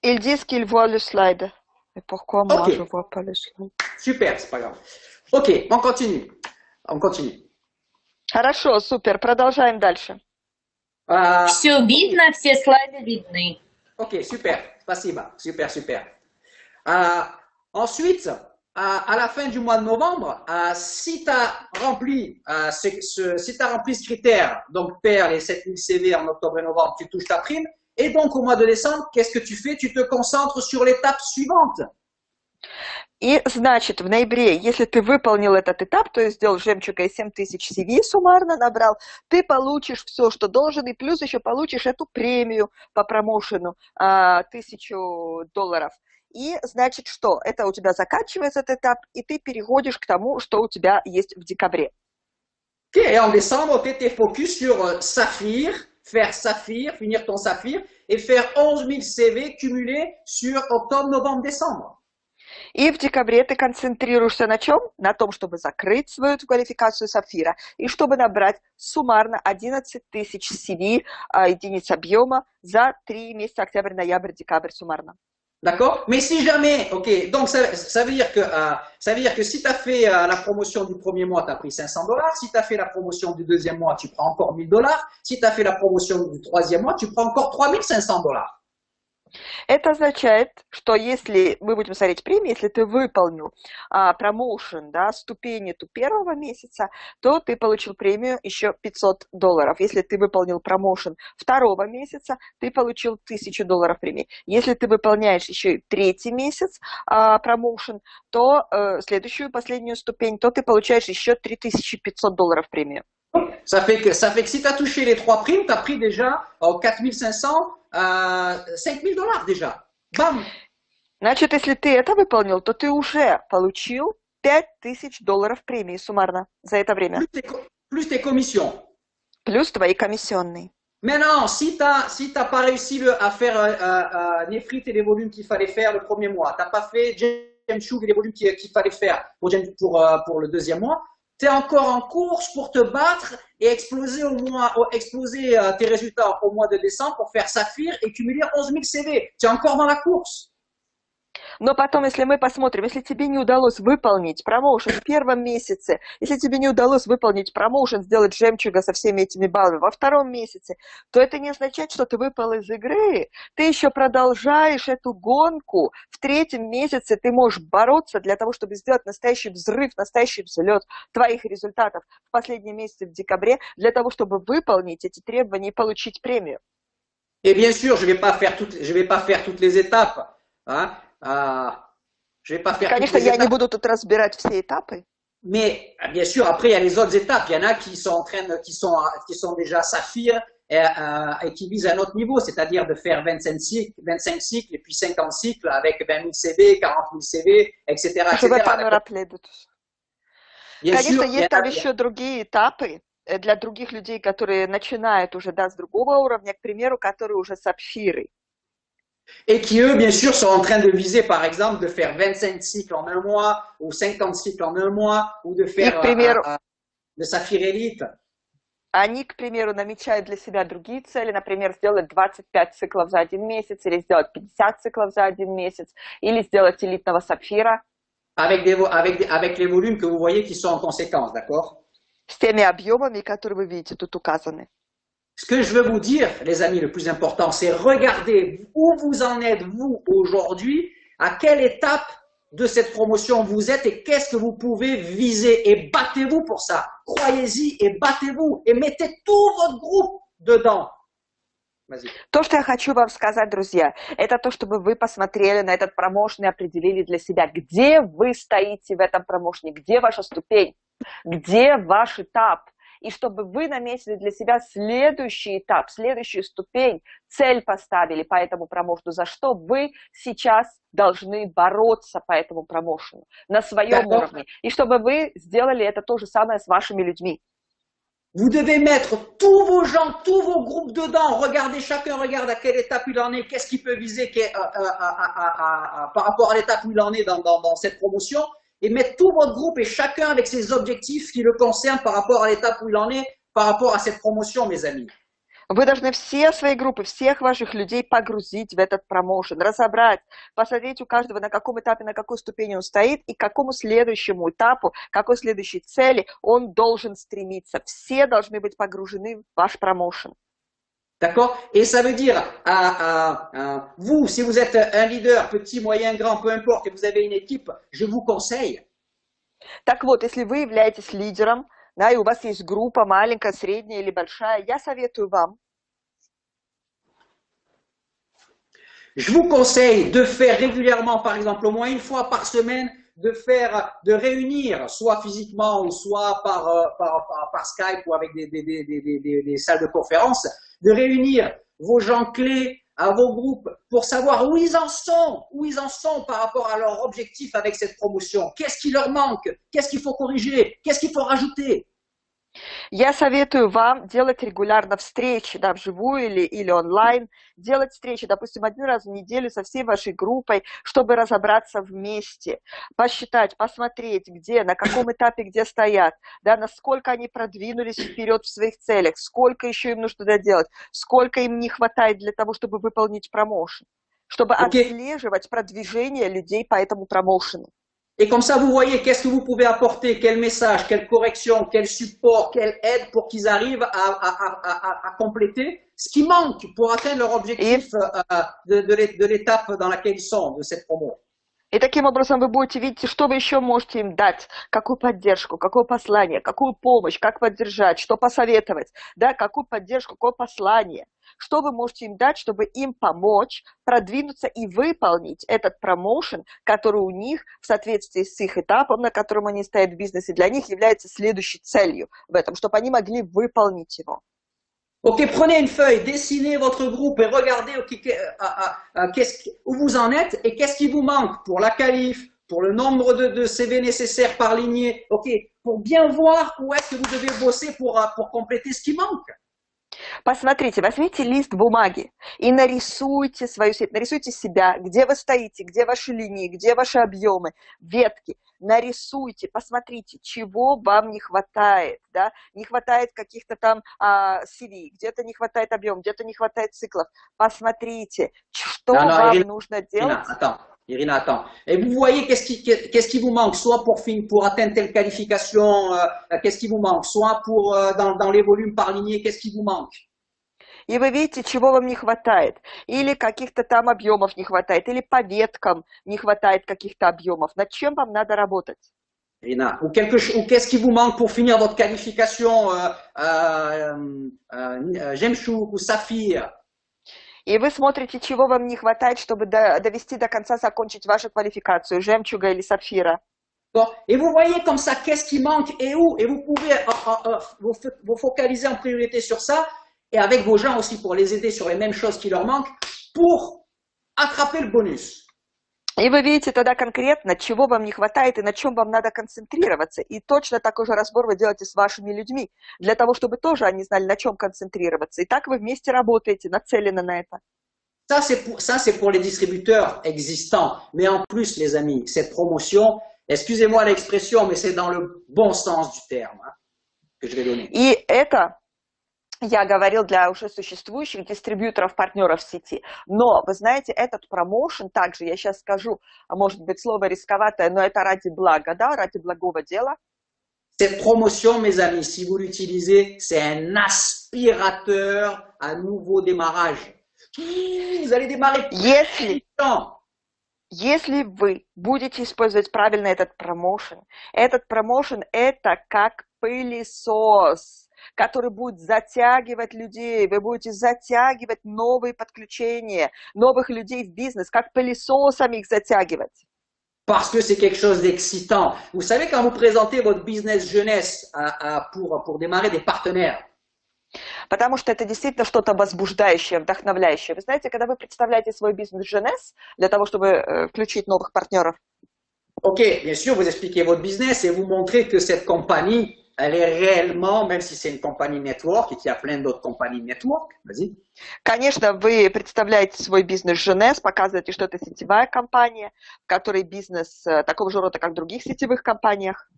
Ils disent qu'ils voient le slide. Et pourquoi moi, je Ok, ne vois pas le slide? super, c'est pas grave. Ok, on continue. On continue. Хорошо, супер. Продолжаем дальше. Все видно, все слайды видны. Ok, super. Spasiba. Super, super. Ensuite, à la fin du mois de novembre, si tu as rempli, si t'as rempli ce critère, donc paire les 7000 CV en octobre et novembre, tu touches ta prime. Et donc, au mois de décembre, qu'est-ce que tu fais? Tu te concentres sur l'étape suivante. И, значит, в ноябре, если ты выполнил этот этап, то есть сделал жемчуга и 7000 CV суммарно набрал, ты получишь все, что должен, и плюс еще получишь эту премию по промоушену $1000. И, значит, что? Это у тебя заканчивается этот этап, и ты переходишь к тому, что у тебя есть в декабре. Ok, et en décembre, tu étais focus sur Saphir, faire Saphir, finir ton Saphir, et faire 11 000 CV cumulés sur octobre, novembre, décembre. И в декабре ты концентрируешься на чем? На том, чтобы закрыть свою квалификацию сапфира и чтобы набрать суммарно 11 тысяч CV, единиц объема за 3 месяца, октябрь, ноябрь, декабрь суммарно. D'accord? Mais si jamais, ok, donc ça veut dire que si tu as fait la promotion du premier mois, tu as pris $500. Si tu as fait la promotion du deuxième mois, tu prends encore $1000. Si tu as fait la promotion du troisième mois, tu prends encore $3500. Это означает, что если мы будем смотреть премии, если ты выполнил промоушен, да, ступень эту первого месяца, то ты получил премию еще $500. Если ты выполнил промоушен второго месяца, ты получил $1000 премии. Если ты выполняешь еще и третий месяц промоушен, то следующую, последнюю ступень, то ты получаешь еще $3500 премию. Ça fait que si tu as touché les 3 primes, tu as pris déjà 4500, $5000 déjà. Bam! Значит, если ты это выполнил, то ты уже получил $5000 премии суммарно за это время. Plus tes commissions. Плюс твои комиссионные. Maintenant, si t'as pas réussi à faire Nefrit et les volumes qu'il fallait faire le premier mois, tu n'as pas fait Jemchug et les volumes qu'il fallait faire pour le deuxième mois, tu es encore en course pour te battre et exploser tes résultats au mois de décembre pour faire Saphir et cumuler 11 000 CV. Tu es encore dans la course. Но потом, если мы посмотрим, если тебе не удалось выполнить промоушен в первом месяце, если тебе не удалось выполнить промоушен, сделать жемчуга со всеми этими баллами во втором месяце, то это не означает, что ты выпал из игры. Ты еще продолжаешь эту гонку. В третьем месяце ты можешь бороться для того, чтобы сделать настоящий взрыв, настоящий взлет твоих результатов в последнем месяце, в декабре, для того, чтобы выполнить эти требования и получить премию. Et bien sûr, je vais pas faire toutes les étapes. Hein? Je vais pas faire Конечно, я не буду тут разбирать все этапы. Mais bien sûr, après il y a les autres étapes. Il y en a qui sont déjà Saphir et qui visent un autre niveau, c'est-à-dire de faire 25 cycles et puis 50 cycles avec 20 000 CV, 40 000 CV, etc. Je vais pas me rappeler de tout ça. Конечно, есть там еще другие этапы для других людей, которые начинают уже с другого уровня, к примеру, которые уже сапфиры. Et qui, eux, bien sûr, sont en train de viser, par exemple, de faire 25 cycles en un mois, ou 50 cycles en un mois, ou de faire le Saphir Elite. Они, к примеру, намечают для себя другие цели, например, сделать 25 циклов за один месяц, или сделать 50 циклов за один месяц, или сделать элитного сапфира. Avec les volumes que vous voyez qui sont en conséquence, d'accord? С теми объемами, которые вы видите тут указаны. Ce que je veux vous dire, les amis, le plus important, c'est regarder où vous en êtes, vous, aujourd'hui, à quelle étape de cette promotion vous êtes et qu'est-ce que vous pouvez viser. Et battez-vous pour ça. Croyez-y et battez-vous et mettez tout votre groupe dedans. Vas-y. То, что я хочу вам сказать, друзья, это то, чтобы вы посмотрели на этот промоушен и определили для себя, где вы стоите в этом промоушене, где ваша ступень, где ваш этап. И чтобы вы наметили для себя следующий этап, следующую ступень, цель поставили по этому промоушену, за что вы сейчас должны бороться по этому промоушену на своем уровне. И чтобы вы сделали это то же самое с вашими людьми. Vous devez mettre tous vos gens, tous vos groupes dedans. Regardez, chacun regarde à quelle étape il en est, qu'est-ce qu'il peut viser par rapport à l'étape où il en est dans cette promotion. Et mettre tout votre groupe et chacun avec ses objectifs qui le concernent par rapport à l'étape où il en est, par rapport à cette promotion, mes amis. Вы должны все свои группы, всех ваших людей погрузить в этот промоушен, разобрать, посмотреть у каждого, на каком этапе, на какой ступени он стоит и к какому следующему этапу, какой следующей цели он должен стремиться. Все должны быть погружены в ваш промоушен. D'accord? Et ça veut dire, vous, si vous êtes un leader, petit, moyen, grand, peu importe, et vous avez une équipe, je vous conseille. Так вот, если вы являетесь лидером, да, и у вас есть группа маленькая, средняя или большая, я советую вам. Je vous conseille de faire régulièrement, par exemple, au moins une fois par semaine, de réunir, soit physiquement ou soit par Skype ou avec des salles de conférence, de réunir vos gens clés à vos groupes pour savoir où ils en sont par rapport à leur objectif avec cette promotion. Qu'est-ce qui leur manque? Qu'est-ce qu'il faut corriger? Qu'est-ce qu'il faut rajouter? Я советую вам делать регулярно встречи, да, вживую или онлайн, делать встречи, допустим, один раз в неделю со всей вашей группой, чтобы разобраться вместе, посчитать, посмотреть, где, на каком этапе, где стоят, да, насколько они продвинулись вперед в своих целях, сколько еще им нужно доделать, сколько им не хватает для того, чтобы выполнить промоушен, чтобы отслеживать продвижение людей по этому промоушену. Et comme ça, vous voyez qu'est-ce que vous pouvez apporter, quel message, quelle correction, quel support, quelle aide pour qu'ils arrivent à compléter ce qui manque pour atteindre leur objectif de l'étape dans laquelle ils sont, de cette promo. И таким образом вы будете видеть, что вы еще можете им дать, какую поддержку, какое послание, какую помощь, как поддержать, что посоветовать, да, какую поддержку, какое послание. Что вы можете им дать, чтобы им помочь продвинуться и выполнить этот промоушен, который у них в соответствии с их этапом, на котором они стоят в бизнесе, для них является следующей целью в этом, чтобы они могли выполнить его. Ok, prenez une feuille, dessinez votre groupe et regardez où vous en êtes et qu'est-ce qui vous manque pour la qualif, pour le nombre de CV nécessaires par lignée, ok, pour bien voir où est-ce que vous devez bosser pour compléter ce qui manque. Посмотрите, возьмите лист бумаги и нарисуйте свою сеть, нарисуйте себя, где вы стоите, где ваши линии, где ваши объемы, ветки. Нарисуйте, посмотрите, чего вам не хватает, да? Не хватает каких-то там CV, где-то не хватает объема, где-то не хватает циклов. Посмотрите, что вам нужно делать. Irina, attends. Et vous voyez qu'est-ce qui vous manque, soit pour atteindre telle qualification, qu'est-ce qui vous manque, soit pour dans les volumes par lignée, qu'est-ce qui vous manque. И вы видите, чего вам не хватает. Или каких-то там объемов не хватает, или по веткам не хватает каких-то объемов. Над чем вам надо работать? Irina, ou qu'est-ce qui vous manque pour finir votre qualification Жемчуг ou Saphir. И вы смотрите, чего вам не хватает, чтобы довести до конца, закончить вашу квалификацию, жемчуга или сапфира. Et vous voyez comme ça, qu'est-ce qui manque et où, et vous pouvez vous focaliser en priorité sur ça, et avec vos gens aussi pour les aider sur les mêmes choses qui leur manquent, pour attraper le bonus. И вы видите тогда конкретно, чего вам не хватает и на чем вам надо концентрироваться. И точно такой же разбор вы делаете с вашими людьми, для того, чтобы тоже они знали, на чем концентрироваться. И так вы вместе работаете, нацелены на это. Ça, c'est pour les distributeurs existants. Mais en plus, les amis, cette promotion, excusez-moi l'expression, mais c'est dans le bon sens du terme que je vais donner. И это я говорил для уже существующих дистрибьюторов, партнеров в сети. Но, вы знаете, этот промоушен также, я сейчас скажу, может быть, слово рисковатое, но это ради блага, да, ради благого дела. Cette promotion, mes amis, si vous l'utilisez, c'est un aspirateur à nouveau démarrage. Vous allez démarrer Если вы будете использовать правильно этот промоушен это как пылесос, который будет затягивать людей, вы будете затягивать новые подключения, новых людей в бизнес, как пылесосами их затягивать. Parce que c'est quelque chose d'excitant. Vous savez, quand vous présentez votre business jeunesse pour démarrer des partenaires, потому что это действительно что-то возбуждающее, вдохновляющее. Вы знаете, когда вы представляете свой бизнес jeunesse для того, чтобы включить новых партнеров. Ok, bien sûr, vous expliquez votre business et vous montrez que cette compagnie, elle est réellement, même si c'est une compagnie network et qu'il y a plein d'autres compagnies network, vas-y. Конечно, вы представляете свой бизнес jeunesse, показываете, что это сетевая компания, в которой бизнес такого же рода, как в других сетевых компаниях.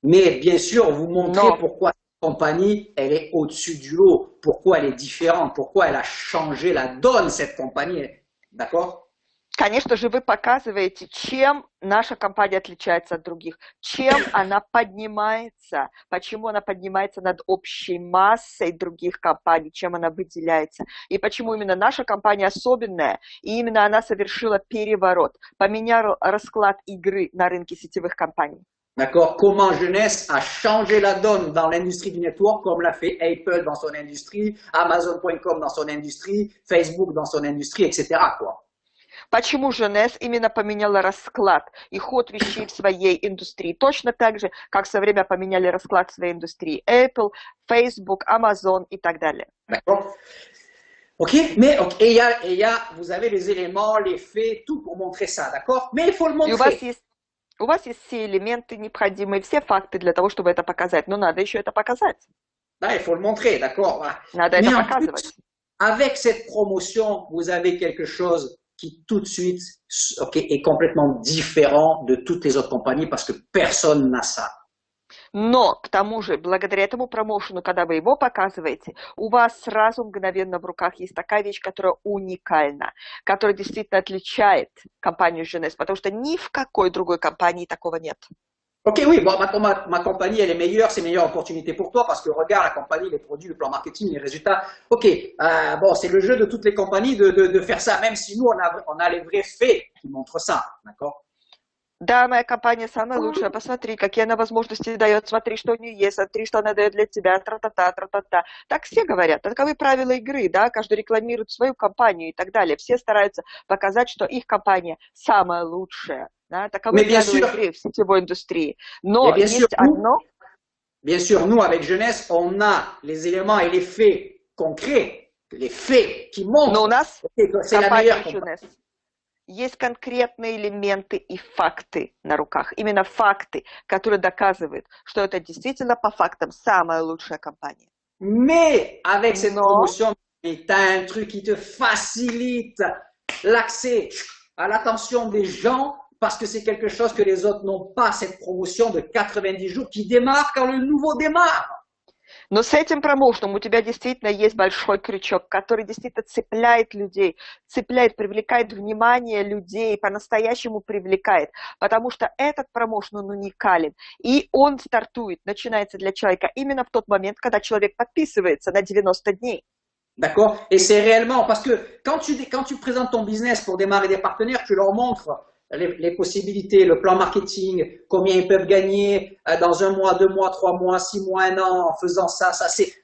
Mais bien sûr, vous montrez pourquoi compagnie, elle est au-dessus du lot. Pourquoi elle est différente? Pourquoi elle a changé la donne, cette compagnie? D'accord? Конечно же, вы показываете, чем наша компания отличается от других, чем она поднимается, почему она поднимается над общей массой других компаний, чем она выделяется, и почему именно наша компания особенная, и именно она совершила переворот, поменяла расклад игры на рынке сетевых компаний. D'accord? Comment Jeunesse a changé la donne dans l'industrie du network, comme l'a fait Apple dans son industrie, Amazon.com dans son industrie, Facebook dans son industrie, etc. quoi. Почему Женес именно поменяла расклад и ход вещей в своей индустрии? Точно так же, как в свое время поменяли расклад в своей индустрии Apple, Facebook, Amazon и так далее. D'accord? Ok, mais et il y a, vous avez les éléments, les faits, tout pour montrer ça, d'accord? Mais il faut le И montrer. у вас есть все элементы необходимые, все факты для того, чтобы это показать. Но надо еще это показать. Là, il faut le montrer, d'accord? Voilà. Надо Mais это en показывать. plus, avec cette promotion, vous avez quelque chose qui tout de suite est complètement différent de toutes les autres compagnies parce que personne n'a ça. Но, к тому же, благодаря этому промоушену, когда вы его показываете, у вас сразу мгновенно в руках есть такая вещь, которая уникальна, которая действительно отличает компанию Женес, потому что ни в какой другой компании такого нет. Ok, oui, bon, ma compagnie, elle est meilleure, c'est une meilleure opportunité pour toi parce que regarde la compagnie, les produits, le plan marketing, les résultats. Ok, bon, c'est le jeu de toutes les compagnies de faire ça, même si nous, on a les vrais faits qui montrent ça, d'accord? Да, моя компания самая лучшая, посмотри, какие она возможности дает, смотри, что у нее есть, смотри, что она дает для тебя, тра-та-та, тра-та-та. Так все говорят, таковы правила игры, да, каждый рекламирует свою компанию и так далее. Все стараются показать, что их компания самая лучшая, да, таковы правила игры в сетевой индустрии. Но есть одно... Bien sûr, nous, avec Jeunesse, on a les éléments et les faits concrets, les faits qui montrent Но у нас que c'est la meilleure compagnie. Есть конкретные элементы и факты на руках. Именно факты, которые доказывают, что это действительно по фактам самая лучшая компания. Mais avec cette promotion, tu as un truc qui te facilite l'accès à l'attention des gens parce que c'est quelque chose que les autres n'ont pas, cette promotion de 90 jours qui démarre quand le nouveau démarre. Но с этим промоушеном у тебя действительно есть большой крючок, который действительно цепляет людей, цепляет, привлекает внимание людей, по-настоящему привлекает, потому что этот промоушен, он уникален, и он стартует, начинается для человека именно в тот момент, когда человек подписывается на 90 дней. D'accord? Et c'est réellement, parce que quand tu présentes ton business pour démarrer des partenaires, tu leur montres les possibilités, le plan marketing, combien ils peuvent gagner dans 1 mois, 2 mois, 3 mois, 6 mois, 1 an en faisant ça.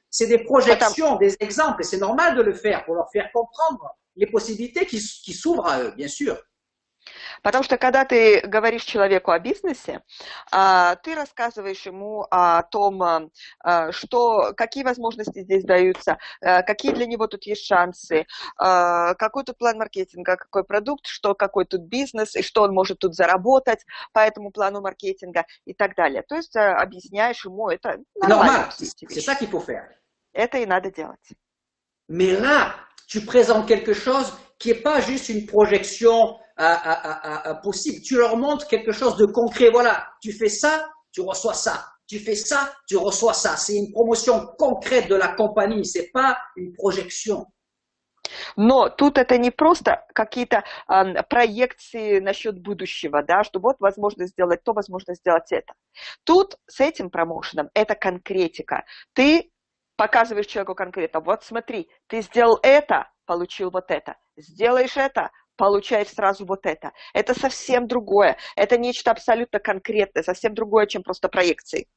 C'est des projections, des exemples, et c'est normal de le faire pour leur faire comprendre les possibilités qui s'ouvrent à eux, bien sûr. Потому что когда ты говоришь человеку о бизнесе, ты рассказываешь ему о том, какие возможности здесь даются, какие для него тут есть шансы, какой тут план маркетинга, какой продукт, какой тут бизнес, и что он может тут заработать по этому плану маркетинга и так далее. То есть объясняешь ему, это нормально. C'est ça qu'il faut faire. Это и надо делать. Mais là, tu présentes quelque chose qui n'est pas juste une projection possible. Tu leur montres quelque chose de concret. Voilà, tu fais ça, tu reçois ça. Tu fais ça, tu reçois ça. C'est une promotion concrète de la compagnie. C'est pas une projection. Но тут это не просто какие-то проекции насчет будущего, да, что вот возможно сделать то, возможно сделать это. Тут с этим промоушеном это конкретика. Ты показываешь человеку конкретно, вот смотри, ты сделал это, получил вот это. Сделаешь это, получаешь сразу вот это. Это совсем другое. Это нечто абсолютно конкретное, совсем другое, чем просто проекции.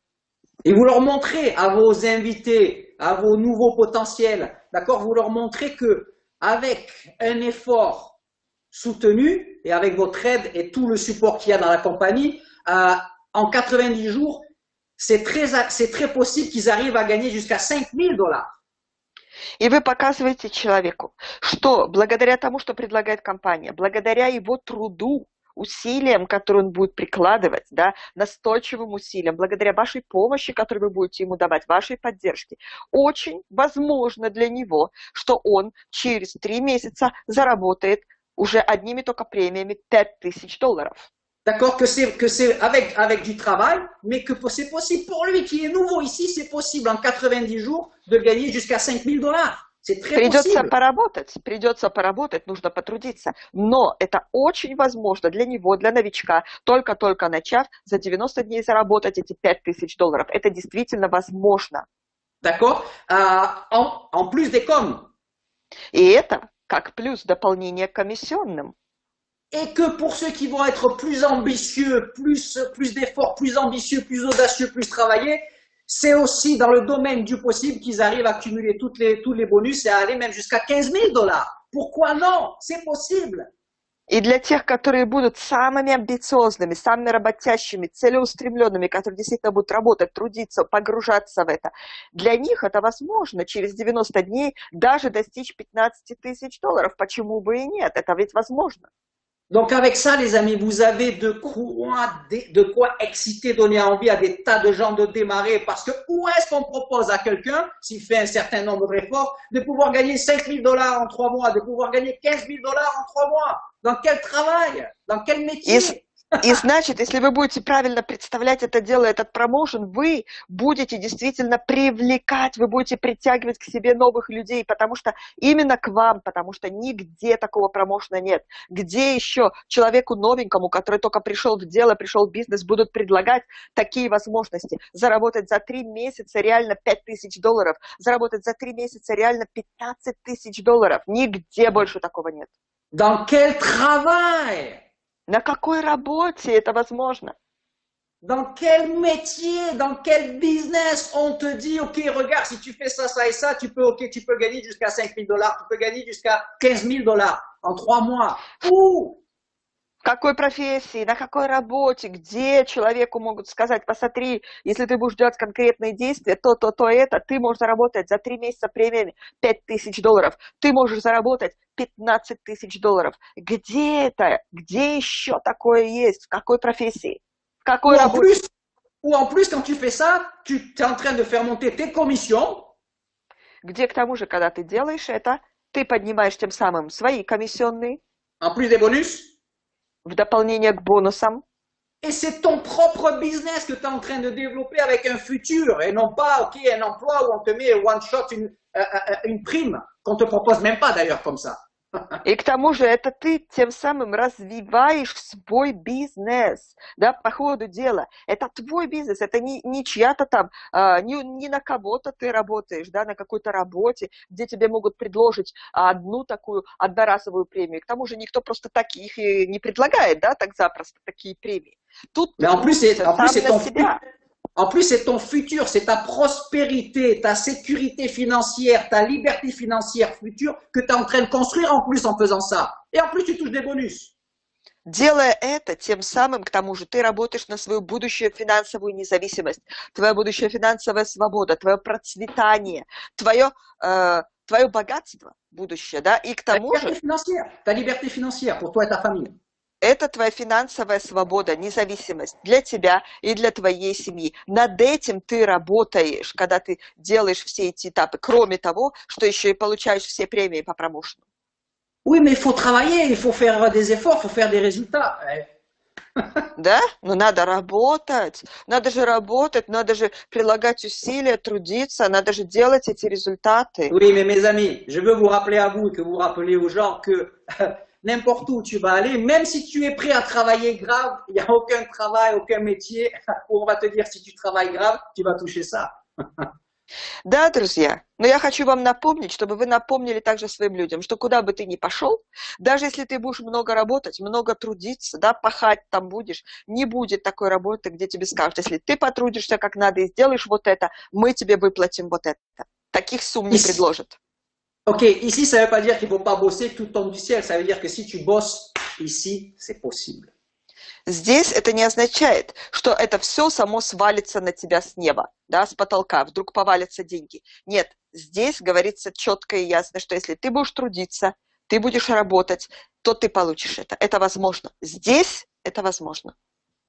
Et vous leur montrez à vos invités, à vos nouveaux potentiels, d'accord, vous leur montrez que avec un effort soutenu et avec votre aide et tout le support qu'il y a dans la compagnie, en 90 jours, c'est très possible qu'ils arrivent à gagner jusqu'à $5,000. И вы показываете человеку, что благодаря тому, что предлагает компания, благодаря его труду, усилиям, которые он будет прикладывать, да, настойчивым усилиям, благодаря вашей помощи, которую вы будете ему давать, вашей поддержке, очень возможно для него, что он через 3 месяца заработает уже одними только премиями $5,000. D'accord, que c'est avec du travail, mais que c'est possible pour lui qui est nouveau ici, c'est possible en 90 jours de gagner jusqu'à 5000 $. C'est très possible. Придется поработать, нужно потрудиться. Но это очень возможно для него, для новичка, только-только начав, за 90 дней заработать эти $5000. Это действительно возможно. D'accord, en plus des coms. И это как плюс дополнение к комиссионным. Et que pour ceux qui vont être plus ambitieux, plus d'efforts, plus ambitieux, plus audacieux, plus travaillés, c'est aussi dans le domaine du possible qu'ils arrivent à accumuler tous les bonus et à aller même jusqu'à 15 000 $. Pourquoi non? C'est possible. И для тех, которые будут самыми амбициозными, самыми работящими, целеустремленными, которые действительно будут работать, трудиться, погружаться в это, для них это возможно через 90 дней даже достичь $15 000. Почему бы и нет? Это ведь возможно. Donc avec ça, les amis, vous avez de quoi exciter, donner envie à des tas de gens de démarrer, parce que où est-ce qu'on propose à quelqu'un, s'il fait un certain nombre d'efforts, de pouvoir gagner 5 000 $ en 3 mois, de pouvoir gagner 15 000 $ en 3 mois? Dans quel travail? Dans quel métier? И значит, если вы будете правильно представлять это дело, этот промоушен, вы будете действительно привлекать, вы будете притягивать к себе новых людей, потому что именно к вам, потому что нигде такого промоушена нет. Где еще человеку новенькому, который только пришел в дело, пришел в бизнес, будут предлагать такие возможности? Заработать за 3 месяца реально $5000, заработать за 3 месяца реально $15 000. Нигде больше такого нет. Dans quel travail? На какой работе это возможно? Dans quel métier, dans quel business on te dit, ok, regarde, si tu fais ça, ça et ça, tu peux gagner jusqu'à 5 000 $, tu peux gagner jusqu'à 15 000 $ en 3 mois. Où? В какой профессии, на какой работе, где человеку могут сказать, посмотри, если ты будешь делать конкретные действия, то это, ты можешь заработать за 3 месяца премиями $5000, ты можешь заработать $15 000. Где это? Где еще такое есть? В какой профессии? В какой работе? Ou en plus, quand tu fais ça, tu es en train de faire monter tes commissions. Где, к тому же, когда ты делаешь это, ты поднимаешь тем самым свои комиссионные. En plus des bonus. В дополнение к бонусам. Et c'est ton propre business que tu es en train de développer avec un futur et non pas, ok, un emploi où on te met one shot, une prime qu'on te propose même pas d'ailleurs comme ça. И к тому же это ты тем самым развиваешь свой бизнес, да, по ходу дела. Это твой бизнес, это не чья-то там, не на кого-то ты работаешь, да, на какой-то работе, где тебе могут предложить одну такую одноразовую премию. К тому же никто просто таких и не предлагает, да, так запросто такие премии. Тут ты сам на себя. En plus, c'est ton futur, c'est ta prospérité, ta sécurité financière, ta liberté financière future que tu es en train de construire en plus en faisant ça. Et en plus, tu touches des bonus. Делая это, тем самым, к тому же, ты работаешь на свою будущую финансовую независимость, твоя будущая финансовая свобода, твое процветание, твое богатство будущее, да, и к тому же... Ta liberté financière pour toi et ta famille. Это твоя финансовая свобода, независимость для тебя и для твоей семьи. Над этим ты работаешь, когда ты делаешь все эти этапы, кроме того, что еще и получаешь все премии по промоушену. Oui, mais il faut travailler, il faut faire des efforts, il faut faire des résultats. Да? Но надо работать, надо же прилагать усилия, трудиться, надо же делать эти результаты. Oui, mais mes amis, je veux vous rappeler à vous, que vous rappelez aux gens que n'importe où tu vas aller, même si tu es prêt à travailler grave, il n'y a aucun travail, aucun métier où on va te dire si tu travailles grave, tu vas toucher ça. Да, друзья, но я хочу вам напомнить, чтобы вы напомнили также своим людям, что куда бы ты ни пошел, даже если ты будешь много работать, много трудиться, да, пахать там будешь, не будет такой работы, где тебе скажут, если ты потрудишься как надо и сделаешь вот это, мы тебе выплатим вот это. Таких сумм не предложат. Ok, ici, ça ne veut pas dire qu'il ne faut pas bosser, tout tombe du ciel. Ça veut dire que si tu bosses ici, c'est possible. Здесь это не означает, что это все само свалится на тебя с неба, да, с потолка, вдруг повалятся деньги. Нет, здесь говорится четко и ясно, что если ты будешь трудиться, ты будешь работать, то ты получишь это. Это возможно. Здесь это возможно.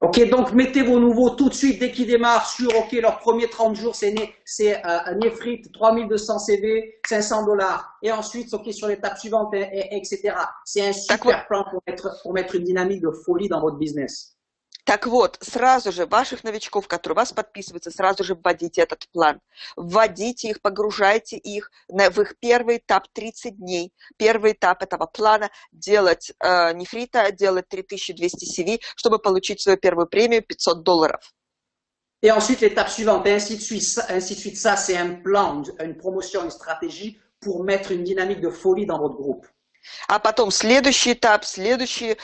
Ok, donc mettez vos nouveaux tout de suite dès qu'ils démarrent sur, ok, leurs premiers 30 jours, c'est Nefrit, 3200 CV, $500. Et ensuite, ok, sur l'étape suivante, etc. C'est un super plan pour mettre une dynamique de folie dans votre business. Так вот, сразу же ваших новичков, которые у вас подписываются, сразу же вводите этот план. Вводите их, погружайте их в их первый этап 30 дней. Первый этап этого плана делать нефрита, делать 3200 CV, чтобы получить свою первую премию $500. Et ensuite, l'étape suivante, et ainsi de suite. Ainsi de suite. Ça, c'est un plan, une promotion, une stratégie pour mettre une dynamique de folie dans votre groupe. А потом следующий этап, следующие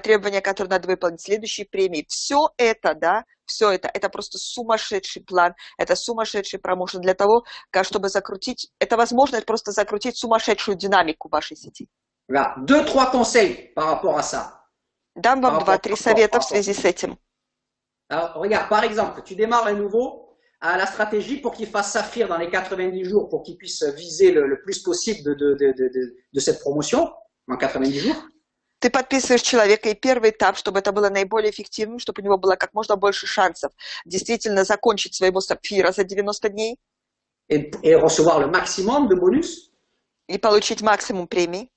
требования, которые надо выполнить, следующие премии. Все это, да, все это просто сумасшедший план, это сумасшедший промоушен для того, чтобы закрутить, это возможность просто закрутить сумасшедшую динамику вашей сети. Voilà. 2-3 conseils par rapport à ça. Дам вам 2-3 совета в связи с этим. Alors, regarde, par exemple, tu démarres un nouveau, la stratégie pour qu'il fasse saphir dans les 90 jours, pour qu'il puisse viser le plus possible de cette promotion, en 90 jours. Ты подписываешь человека, и первый этап, чтобы это было наиболее эффективным, чтобы у него было как можно больше шансов действительно закончить своего сапфира за 90 дней. Et recevoir le maximum de bonus. И получить максимум премий.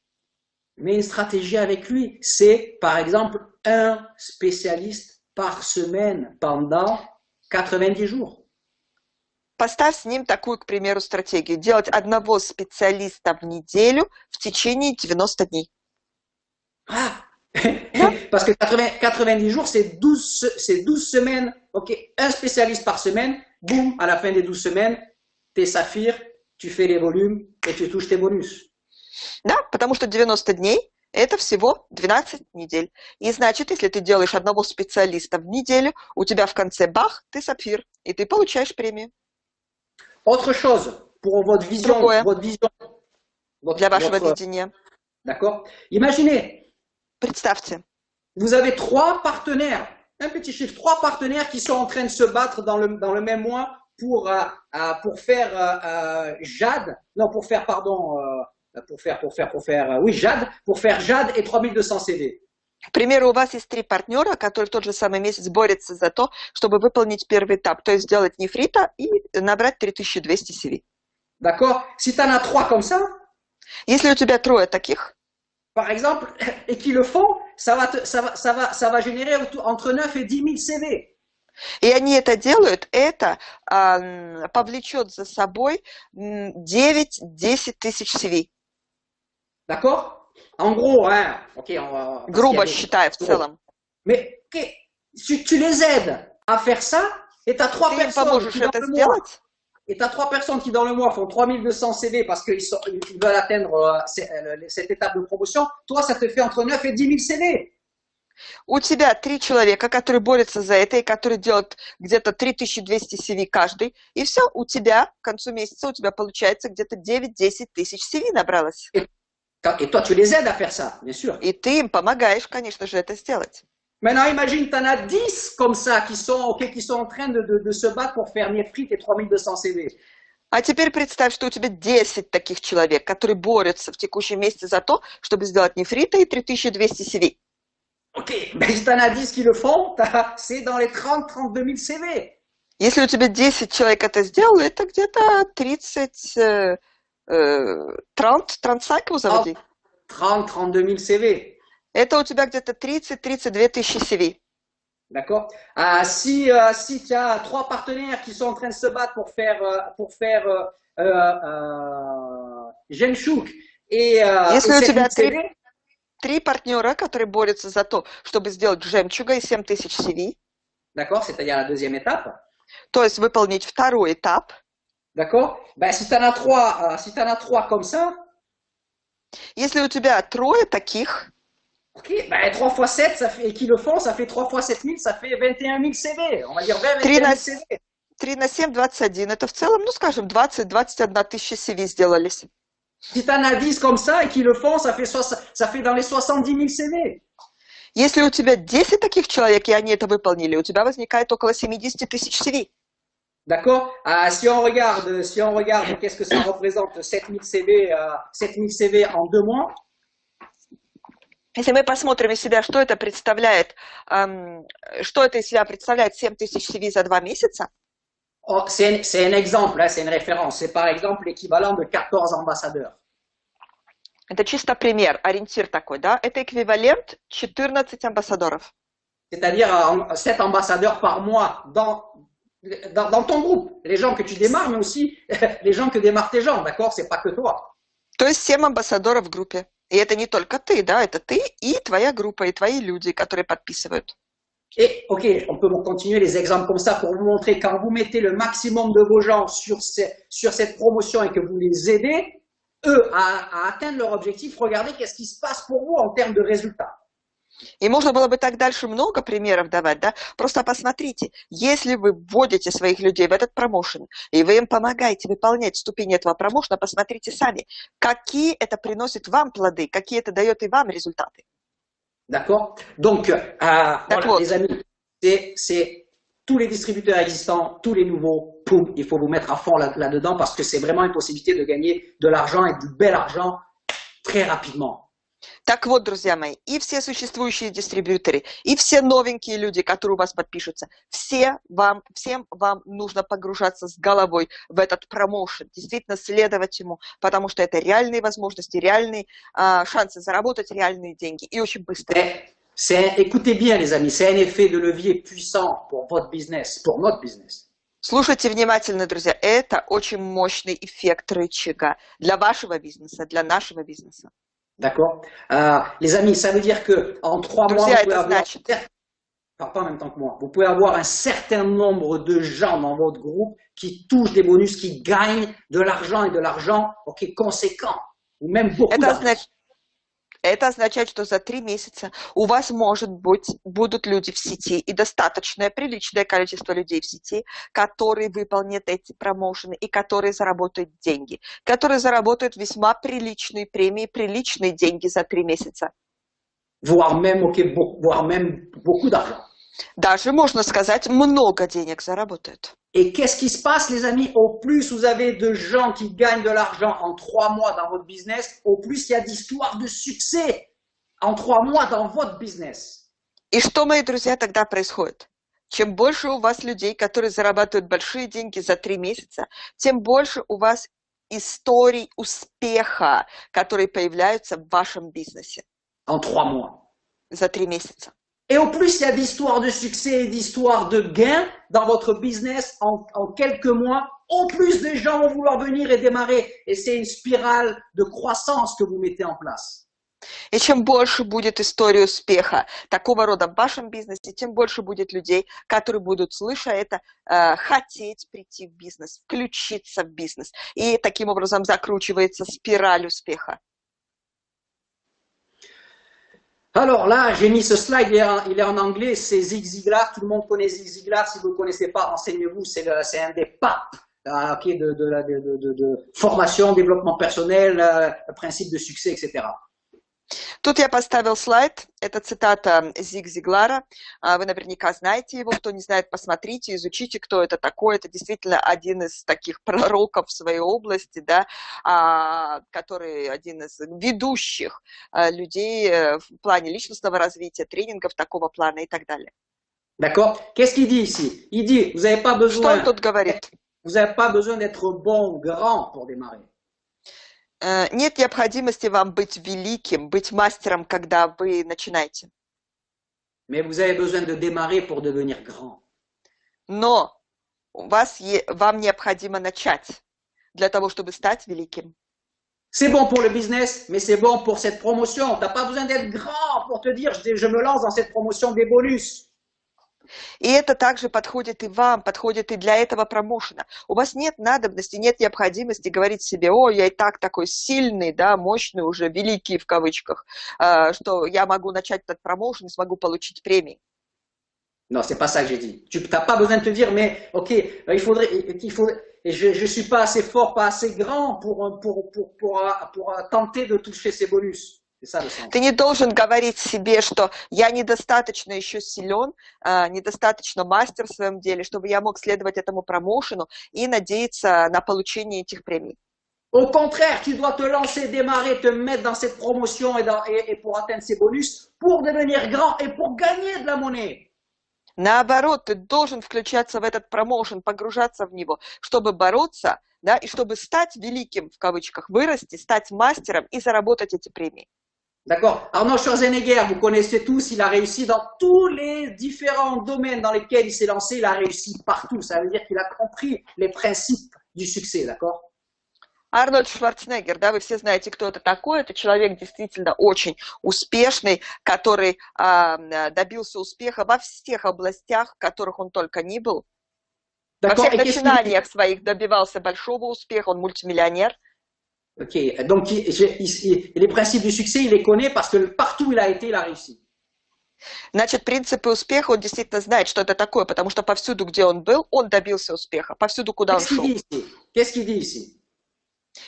Mais une stratégie avec lui, c'est par exemple un spécialiste par semaine pendant 90 jours. Поставь с ним такую, к примеру, стратегию. Делать одного специалиста в неделю в течение 90 дней. Ah. Parce que 90 jours, c'est 12 semaines. Ok, un spécialiste par semaine. Boum, à la fin des 12 semaines, tes saphirs, tu fais les volumes et tu touches tes bonus. Да, потому что 90 дней – это всего 12 недель. И значит, если ты делаешь одного специалиста в неделю, у тебя в конце бах, ты сапфир, и ты получаешь премию. Autre chose, pour votre vision, для вашего видения. D'accord. Imaginez, представьте, vous avez 3 partenaires, un petit chiffre, 3 partenaires qui sont en train de se battre dans le même mois pour faire Jade, non, pour faire, pardon, pour faire Jade et 3200 CV. К примеру, у вас есть 3 партнера, которые в тот же самый месяц борются за то, чтобы выполнить первый этап, то есть сделать нефрита и набрать 3200 CV. D'accord. Si tu en as 3 comme ça, если у тебя 3 таких, par exemple, et qui le font, ça va générer entre 9 et 10 000 CV. И они это делают, это повлечет за собой 9-10 тысяч CV. D'accord? En gros, hein, okay, грубо считая в целом. Mais si tu les aides à faire ça, et tu as 3 personnes qui dans le mois, et tu as 3 personnes qui dans le mois font 3200 CV parce qu'ils veulent atteindre cette étape de promotion, toi ça te fait entre 9 et 10 000 CV. У тебя 3 человека, которые борются за это и которые делают где-то 3200 CV каждый, и все, у тебя к концу месяца у тебя получается где-то 9-10 тысяч CV набралось. Et toi, tu les aides à faire ça, bien sûr. И ты им помогаешь, конечно же, это сделать. Maintenant, imagine, tu en as 10 comme ça qui sont en train de se battre pour faire Nefrit et 3200 CV. А теперь представь, что у тебя 10 таких человек, которые борются в текущем месяце за то, чтобы сделать нефрита и 3200 CV. Ok, ben si tu en as 10 qui le font, c'est dans les 30-32 000 CV. Если у тебя 10 человек это сделало, это где-то 30 cycles заводи. 30-32 000 CV. Это у тебя где-то 30-32 тысячи CV. D'accord. Si tu as 3 partenaires qui sont en train de se battre pour faire Genshuk et если у тебя CV, 3 партнера, которые борются за то, чтобы сделать жемчуга и 7000 CV. D'accord, c'est-à-dire la deuxième étape. То есть выполнить второй этап. D'accord. Ben, si tu en as 3 comme ça. Если у тебя 3 таких. Ok, ben 3 fois 7, ça fait, et qui le font, ça fait 3 fois 7000, ça fait 21 000 CV. On va dire 21 000 CV. 3 на 7, 21. Это в целом, ну скажем, 20-21 тысяча CV сделались. Si tu en as 10 comme ça et qui le font, ça fait dans les 70 000 CV. Если у тебя 10 таких человек, и они это выполнили, у тебя возникает около 70 тысяч CV. D'accord. Si on regarde, qu'est-ce que ça représente 7000 CV en 2 mois. Если мы посмотрим из себя, что это представляет, что это из себя представляет 7000 CV за 2 месяца. Oh, c'est un exemple, hein, c'est une référence. C'est par exemple l'équivalent de 14 ambassadeurs. Это чисто пример, ориентир такой, да? Это эквивалент 14 амбассадоров. c'est-à-dire 7 ambassadeurs par mois dans ton groupe. Les gens que tu démarres, mais aussi les gens que démarrent tes gens, d'accord? C'est pas que toi. То есть 7 амбассадоров в группе. И это не только ты, да, это ты и твоя группа, и твои люди, которые подписывают. Et, ok, on peut continuer les exemples comme ça pour vous montrer quand vous mettez le maximum de vos gens sur cette promotion et que vous les aidez, eux, à atteindre leur objectif, regardez qu'est-ce qui se passe pour vous en termes de résultats. И можно было бы так дальше много примеров давать, да? Просто посмотрите, если вы вводите своих людей в этот промоушен, и вы им помогаете выполнять ступени этого промоушена, посмотрите сами, какие это приносит вам плоды, какие это дает и вам результаты. D'accord? Donc, voilà, les amis, c'est tous les distributeurs existants, tous les nouveaux, poum, il faut vous mettre à fond là-dedans parce que c'est vraiment une possibilité de gagner de l'argent et du bel argent très rapidement. Так вот, друзья мои, и все существующие дистрибьюторы, и все новенькие люди, которые у вас подпишутся, всем вам нужно погружаться с головой в этот промоушен, действительно следовать ему, потому что это реальные возможности, реальные шансы заработать реальные деньги, и очень быстро. Écoutez bien, les amis, c'est un effet de levier puissant pour votre business, pour notre business. Слушайте внимательно, друзья, это очень мощный эффект рычага для вашего бизнеса, для нашего бизнеса. D'accord. Les amis, ça veut dire que en 3 mois, vous pouvez avoir, pas en même temps que moi, vous pouvez avoir un certain nombre de gens dans votre groupe qui touchent des bonus, qui gagnent de l'argent et de l'argent, ok, conséquent, ou même beaucoup d'argent. Это означает, что за 3 месяца у вас, может быть, будут люди в сети и достаточное, приличное количество людей в сети, которые выполнят эти промоушены и которые заработают деньги, которые заработают весьма приличные премии, приличные деньги за 3 месяца. Voire même beaucoup d'argent. Даже, можно сказать, много денег заработают. Et qu'est-ce qui se passe, les amis? Au plus vous avez de gens qui gagnent de l'argent en 3 mois dans votre business, au plus il y a d'histoires de succès en 3 mois dans votre business. И что, мои друзья, тогда происходит? Чем больше у вас людей, которые зарабатывают большие деньги за 3 месяца, тем больше у вас историй успеха, которые появляются в вашем бизнесе. En 3 mois. За 3 месяца. Et au plus il y a d'histoires de succès et d'histoires de gains dans votre business en quelques mois, au plus de gens vont vouloir venir et démarrer. Et c'est une spirale de croissance que vous mettez en place. И чем больше будет история успеха такого рода в вашем бизнесе, тем больше будет людей, которые будут, слыша это, хотеть прийти в бизнес, включиться в бизнес. И таким образом закручивается спираль успеха. Alors là, j'ai mis ce slide, il est en anglais, c'est Zig Ziglar, tout le monde connaît Zig Ziglar, si vous ne le connaissez pas, renseignez-vous, c'est un des papes de formation, développement personnel, principe de succès, etc. Тут я поставил слайд, это цитата Зиг Зиглара, вы наверняка знаете его, кто не знает, посмотрите, изучите, кто это такой, это действительно один из таких пророков в своей области, да, который один из ведущих людей в плане личностного развития, тренингов такого плана и так далее. D'accord. Qu'est-ce qu'il dit ici? Il dit, vous n'avez pas besoin, что он тут говорит? Vous n'avez pas besoin d'être bon, grand pour démarrer. Нет необходимости вам быть великим, быть мастером, когда вы начинаете. Mais vous avez besoin de démarrer pour devenir grand. Но вам необходимо начать для того, чтобы стать великим. C'est bon pour le business, mais c'est bon pour cette promotion. Tu n'as pas besoin d'être grand pour te dire, je me lance dans cette promotion des bonus. И это также подходит и вам, подходит и для этого промоушена. У вас нет надобности, нет необходимости говорить себе, о, я и так такой сильный, да, мощный уже, великий в кавычках, что я могу начать этот промоушен и смогу получить премии. Non, c'est pas ça que j'ai dit. Tu n'as pas besoin de te dire, mais ok, il faudrait, je suis pas assez fort, pas assez grand pour tenter de toucher ces bonus. Ты не должен говорить себе, что я недостаточно еще силен, недостаточно мастер в своем деле, чтобы я мог следовать этому промоушену и надеяться на получение этих премий. Au contraire, tu dois te lancer, démarrer, te mettre dans cette promotion et pour atteindre ces bonus, pour devenir grand et pour gagner de la monnaie. Наоборот, ты должен включаться в этот промоушен, погружаться в него, чтобы бороться, да, и чтобы стать великим, в кавычках, вырасти, стать мастером и заработать эти премии. D'accord. Arnold Schwarzenegger, vous connaissez tous, il a réussi dans tous les différents domaines dans lesquels il s'est lancé, il a réussi partout. Ça veut dire qu'il a compris les principes du succès, d'accord? Арнольд Шварценеггер, да, вы все знаете, кто это такой. Это человек действительно очень успешный, который добился успеха во всех областях, в которых он только ни был. Во всех начинаниях своих добивался большого успеха, он мультимиллионер. Ok, donc les principes du succès, il les connaît parce que partout où il a été, il a réussi. Значит, принципы успеха он действительно знает, что это такое, потому что повсюду, где он был, он добился успеха, повсюду, куда он шел. Qu'est-ce qu'il dit ici?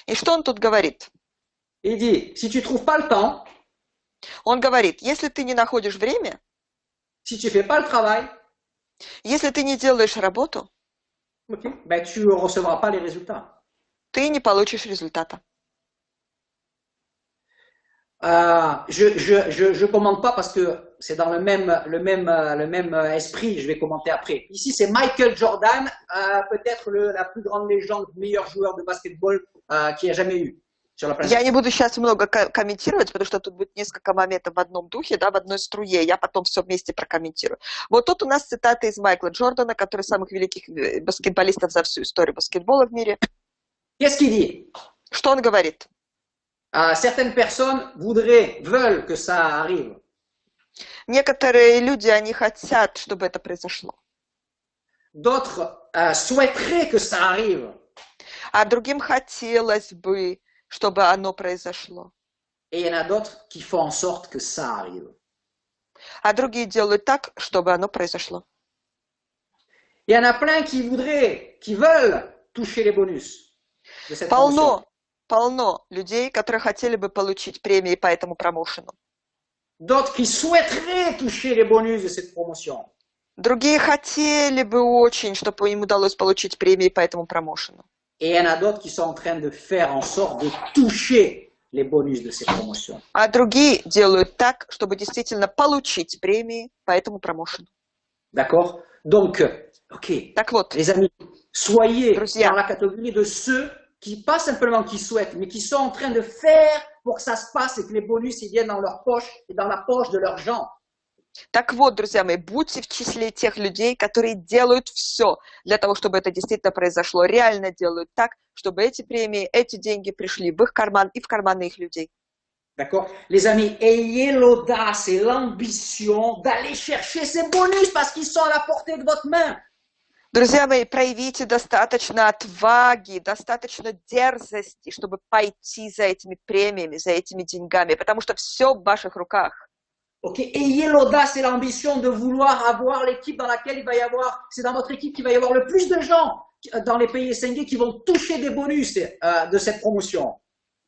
И что он тут говорит? Il dit, si tu trouves pas le temps, он говорит, если ты не находишь время, si tu fais pas le travail, если ты не делаешь работу, okay, ben tu ne recevras pas les résultats. Ты не получишь результата. Je commente pas parce que c'est dans le même esprit, je vais commenter après. Ici, c'est Michael Jordan, peut-être la plus grande légende, le meilleur joueur de basketball qu'il y a jamais eu sur la planète. Я не буду сейчас много комментировать, потому что тут будет несколько моментов в одном духе, да, в одной струе. Я потом все вместе прокомментирую. Вот тут у нас цитата из Майкла Джордана, который из самых великих баскетболистов за всю историю баскетбола в мире. Qu'est-ce qu'il dit? Что он говорит? Certaines personnes veulent que ça arrive. Некоторые люди, они хотят, чтобы это произошло. D'autres souhaiteraient que ça arrive. А другим хотелось бы, чтобы оно произошло. Et il y en a d'autres qui font en sorte que ça arrive. А другие делают так, чтобы оно произошло. Il y en a plein qui veulent toucher les bonus de cette promotion. Полно людей, которые хотели бы получить премии по этому промоушену. D'autres qui souhaiteraient toucher les bonus de cette promotion. Другие хотели бы очень, чтобы им удалось получить премии по этому промоушену. Et il y en a d'autres qui sont en train de faire en sorte de toucher les bonus de cette promotion. А другие делают так, чтобы действительно получить премии по этому промоушену. D'accord? Donc, ok. Так вот, les amis, soyez друзья, dans la catégorie de ceux qui, pas simplement qui souhaitent, mais qui sont en train de faire pour que ça se passe et que les bonus ils viennent dans leur poche et dans la poche de leurs gens. Так вот, друзья мои, будьте в числе тех людей, которые делают все для того, чтобы это действительно произошло, реально делают так, чтобы эти премии, эти деньги пришли в их карман и в карманы их людей. D'accord? Les amis, ayez l'audace et l'ambition d'aller chercher ces bonus parce qu'ils sont à la portée de votre main. Друзья мои, проявите достаточно отваги, достаточно дерзости, чтобы пойти за этими премиями, за этими деньгами, потому что все в ваших руках. Ok, ayez l'audace et l'ambition de vouloir avoir l'équipe dans laquelle il va y avoir, c'est dans votre équipe qu'il va y avoir le plus de gens dans les pays SNG qui vont toucher des bonus de cette promotion.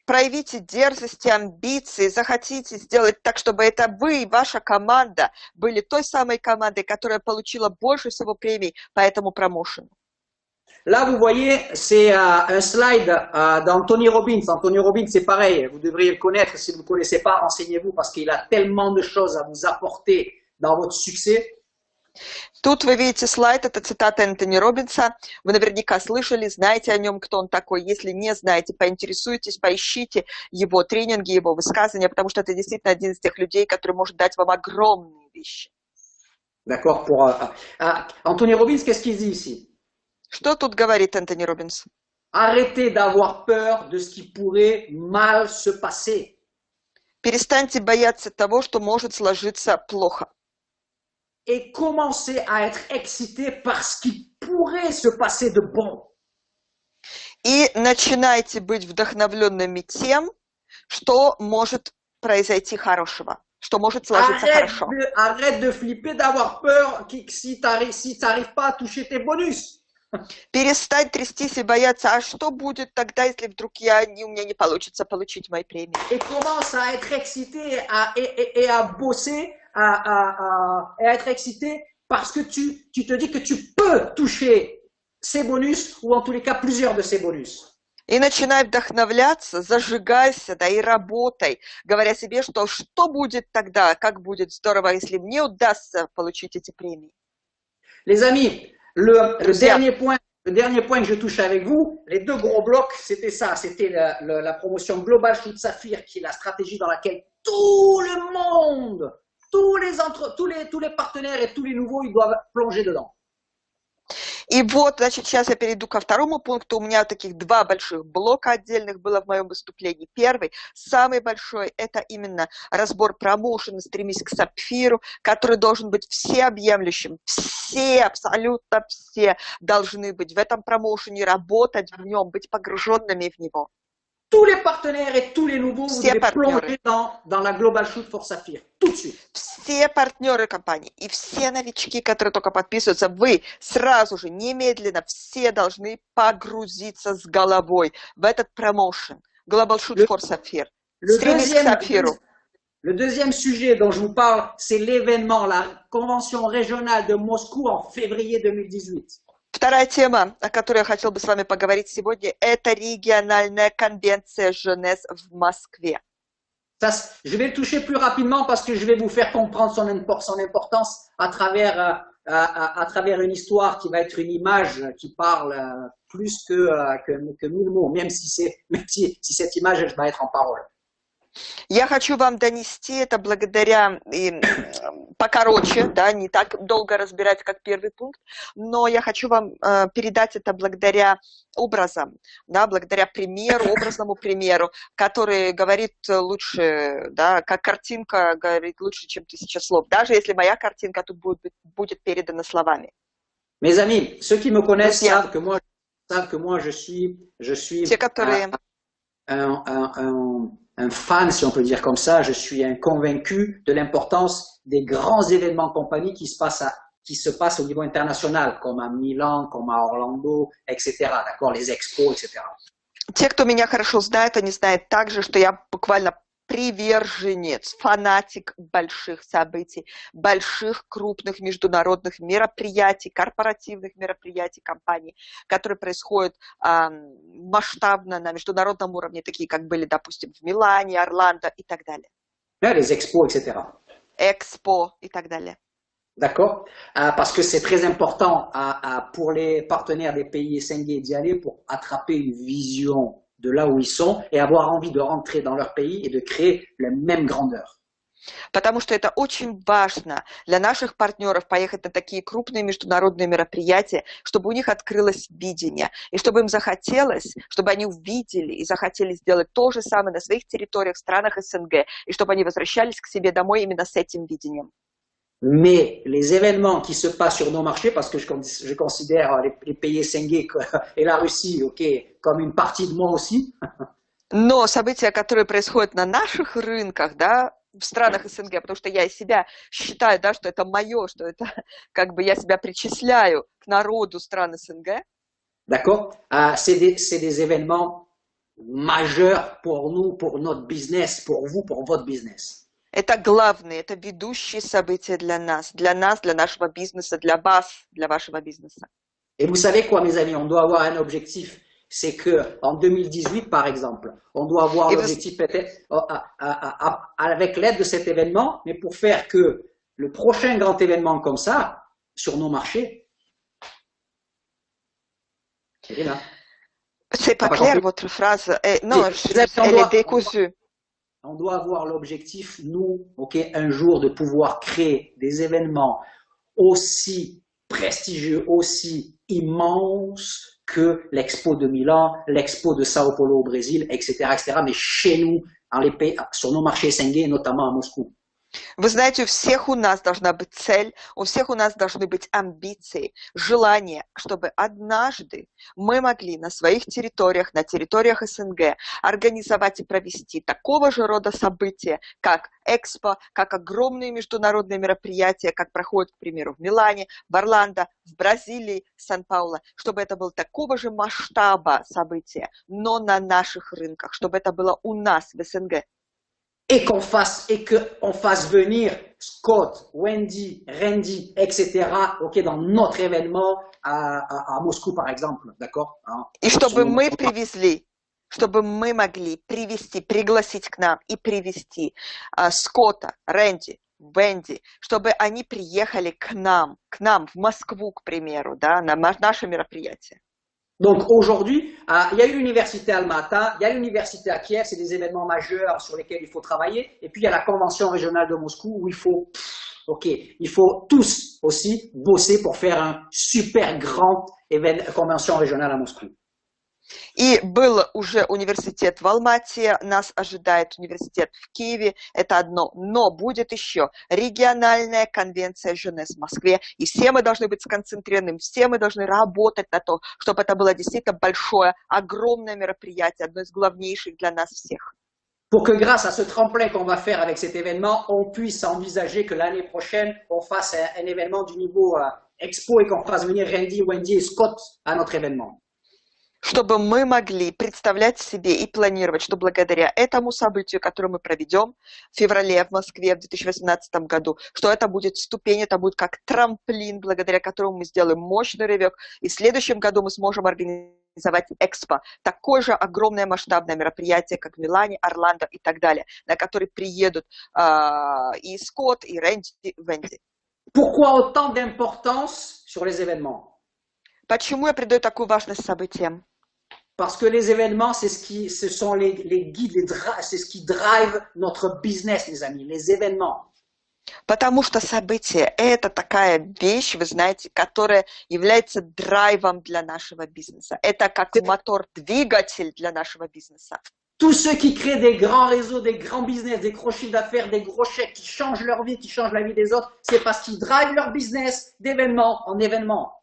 Проявите дерзость и амбиции, захотите сделать так, чтобы это вы и ваша команда были той самой командой, которая получила больше всего премий по этому промоушену. Là, vous voyez, c'est un slide d'Anthony Robbins. Anthony Robbins, c'est pareil, vous devriez le connaître. Si vous ne le connaissez pas, renseignez-vous parce qu'il a tellement de choses à vous apporter dans votre succès. Тут вы видите слайд, это цитата Энтони Роббинса. Вы наверняка слышали, знаете о нем, кто он такой. Если не знаете, поинтересуйтесь, поищите его тренинги, его высказывания, потому что это действительно один из тех людей, который может дать вам огромные вещи. D'accord. Anthony Robbins, qu'est-ce qu'il dit ici? Что тут говорит Энтони Роббинс? Arrêtez d'avoir peur de ce qui pourrait mal se passer. Перестаньте бояться того, что может сложиться плохо. Et commencez à être excité par ce qui pourrait se passer de bon. И начинайте быть вдохновленными тем, что может произойти хорошего, что может сложиться хорошо. Arrête de flipper, d'avoir peur si t'arrives pas à toucher tes bonus. Перестань трястись и бояться, а что будет тогда, если вдруг у меня не получится получить мои премии? Et commence à être excité et à bosser, et à être excité parce que tu te dis que tu peux toucher ces bonus ou en tous les cas plusieurs de ces bonus. И начинай вдохновляться, зажигайся, да, и работай, говоря себе, что будет тогда, как будет здорово, если мне удастся получить эти премии. Les amis, le dernier point Le dernier point que je touche avec vous, les deux gros blocs, c'était ça. C'était la promotion Global Shoot Saphir, qui est la stratégie dans laquelle tout le monde, tous les partenaires et tous les nouveaux, ils doivent plonger dedans. И вот, значит, сейчас я перейду ко второму пункту. У меня таких два больших блока отдельных было в моем выступлении. Первый, самый большой, это именно разбор промоушена «Стремись к сапфиру», который должен быть всеобъемлющим. Все, абсолютно все должны быть в этом промоушене, работать в нем, быть погруженными в него. Tous les partenaires et tous les nouveaux, vous devez plonger dans la Global Shoot for Saphir, tout de suite. Все партнеры компании и все новички, которые только подписываются, вы сразу же, немедленно, все должны погрузиться с головой в этот промоушен. Global Shoot for Saphir. Стремись к сапфиру. Le deuxième sujet dont je vous parle, c'est l'événement, la convention régionale de Moscou en février 2018. Вторая тема, о которой я хотела бы с вами поговорить сегодня, это региональная конвенция Женес в Москве. Je vais le toucher plus rapidement parce que je vais vous faire comprendre son importance à travers une histoire qui va être une image qui parle plus que 1000 mots, même si cette image elle va être en parole. Я хочу вам донести это благодаря, покороче, да, не так долго разбирать, как первый пункт, но я хочу вам передать это благодаря образам, да, благодаря примеру, образному примеру, который говорит лучше, да, как картинка говорит лучше, чем 1000 слов, даже если моя картинка тут будет передана словами. Mes amis, ceux qui me connaissent savent que moi je suis Те, которые... un fan, si on peut dire comme ça, je suis un convaincu de l'importance des grands événements de compagnie qui se passent au niveau international, comme à Milan, comme à Orlando, etc. D'accord, les expos, etc. Те, кто меня хорошо знает, они знают также, что я буквально приверженец, фанатик больших событий, больших крупных международных мероприятий, корпоративных мероприятий компаний, которые происходят масштабно на международном уровне, такие как были, допустим, в Милане, Орландо и так далее. Les expos, etc. Экспо и так далее. D'accord, parce que c'est très important pour les partenaires des pays SNG d'y aller pour attraper une vision de là où ils sont et avoir envie de rentrer dans leur pays et de créer la même grandeur. Потому что это очень важно для наших партнеров поехать на такие крупные международные мероприятия, чтобы у них открылось видение, и чтобы им захотелось, чтобы они увидели и захотели сделать то же самое на своих территориях, странах СНГ, и чтобы они возвращались к себе домой именно с этим видением. Mais les événements qui se passent sur nos marchés, parce que je considère les pays SNG et la Russie, ok, comme une partie de moi aussi. Но события, которые происходят на наших рынках, да, в странах СНГ, потому что я себя считаю, да, что это мое, что это как бы я себя причисляю к народу стран СНГ. D'accord, c'est des événements majeurs pour nous, pour notre business, pour vous, pour votre business. Это главные, это ведущие события для нас, для нашего бизнеса, для вас, для вашего бизнеса. Et vous savez quoi, mes amis, on doit avoir un objectif. C'est que en 2018, par exemple, on doit avoir l'objectif peut-être avec l'aide de cet événement, mais pour faire que le prochain grand événement comme ça, sur nos marchés, c'est pas clair votre phrase. Non, elle est décousue. On doit avoir l'objectif, nous, ok, un jour de pouvoir créer des événements aussi prestigieux, aussi immenses que l'Expo de Milan, l'Expo de Sao Paulo au Brésil, etc., etc., mais chez nous, dans les pays, sur nos marchés SNG, notamment à Moscou. Вы знаете, у всех у нас должна быть цель, у всех у нас должны быть амбиции, желание, чтобы однажды мы могли на своих территориях, на территориях СНГ организовать и провести такого же рода события, как Экспо, как огромные международные мероприятия, как проходят, к примеру, в Милане, в Орландо, в Бразилии, Сан-Пауло, чтобы это было такого же масштаба события, но на наших рынках, чтобы это было у нас в СНГ. Et qu'on fasse venir Scott, Wendy, Randy, etc., ok, dans notre événement à Moscou, par exemple, d'accord? И чтобы мы привезли, чтобы мы могли привести, пригласить к нам и привести Скотта, Рэнди, Венди, чтобы они приехали к нам в Москву, к примеру, да, на наше мероприятие. Donc aujourd'hui, il y a l'université Alma-Ata, il y a l'université à Kiev, c'est des événements majeurs sur lesquels il faut travailler. Et puis il y a la convention régionale de Moscou où il faut tous aussi bosser pour faire un super grand convention régionale à Moscou. И был уже университет в Алмате, нас ожидает университет в Киеве, это одно. Но будет еще региональная конвенция Женес в Москве, и все мы должны быть сконцентрированы, все мы должны работать на то, чтобы это было действительно большое, огромное мероприятие, одно из главнейших для нас всех. Pour que grâce à ce tremplin qu'on va faire avec cet événement, on puisse envisager que l'année prochaine, on fasse un événement du niveau Expo et qu'on fasse venir Randy, Wendy et Scott à notre événement. Чтобы мы могли представлять себе и планировать, что благодаря этому событию, которое мы проведем в феврале в Москве в 2018 году, что это будет ступень, это будет как трамплин, благодаря которому мы сделаем мощный рывок, и в следующем году мы сможем организовать Экспо, такое же огромное масштабное мероприятие, как в Милане, Орландо и так далее, на который приедут и Скотт, и Рэнди, и Венди. Pourquoi autant d'importance sur les événements? Почему я придаю такую важность событиям? Parce que les événements, ce sont les guides, c'est ce qui drive notre business, les amis, les événements. Потому что событие – это такая вещь, вы знаете, которая является драйвом для нашего бизнеса. Это как мотор-двигатель для нашего бизнеса. Tous ceux qui créent des grands réseaux, des grands business, des gros chiffres d'affaires, des gros chèques, qui changent leur vie, qui changent la vie des autres, c'est parce qu'ils drivent leur business d'événement en événement.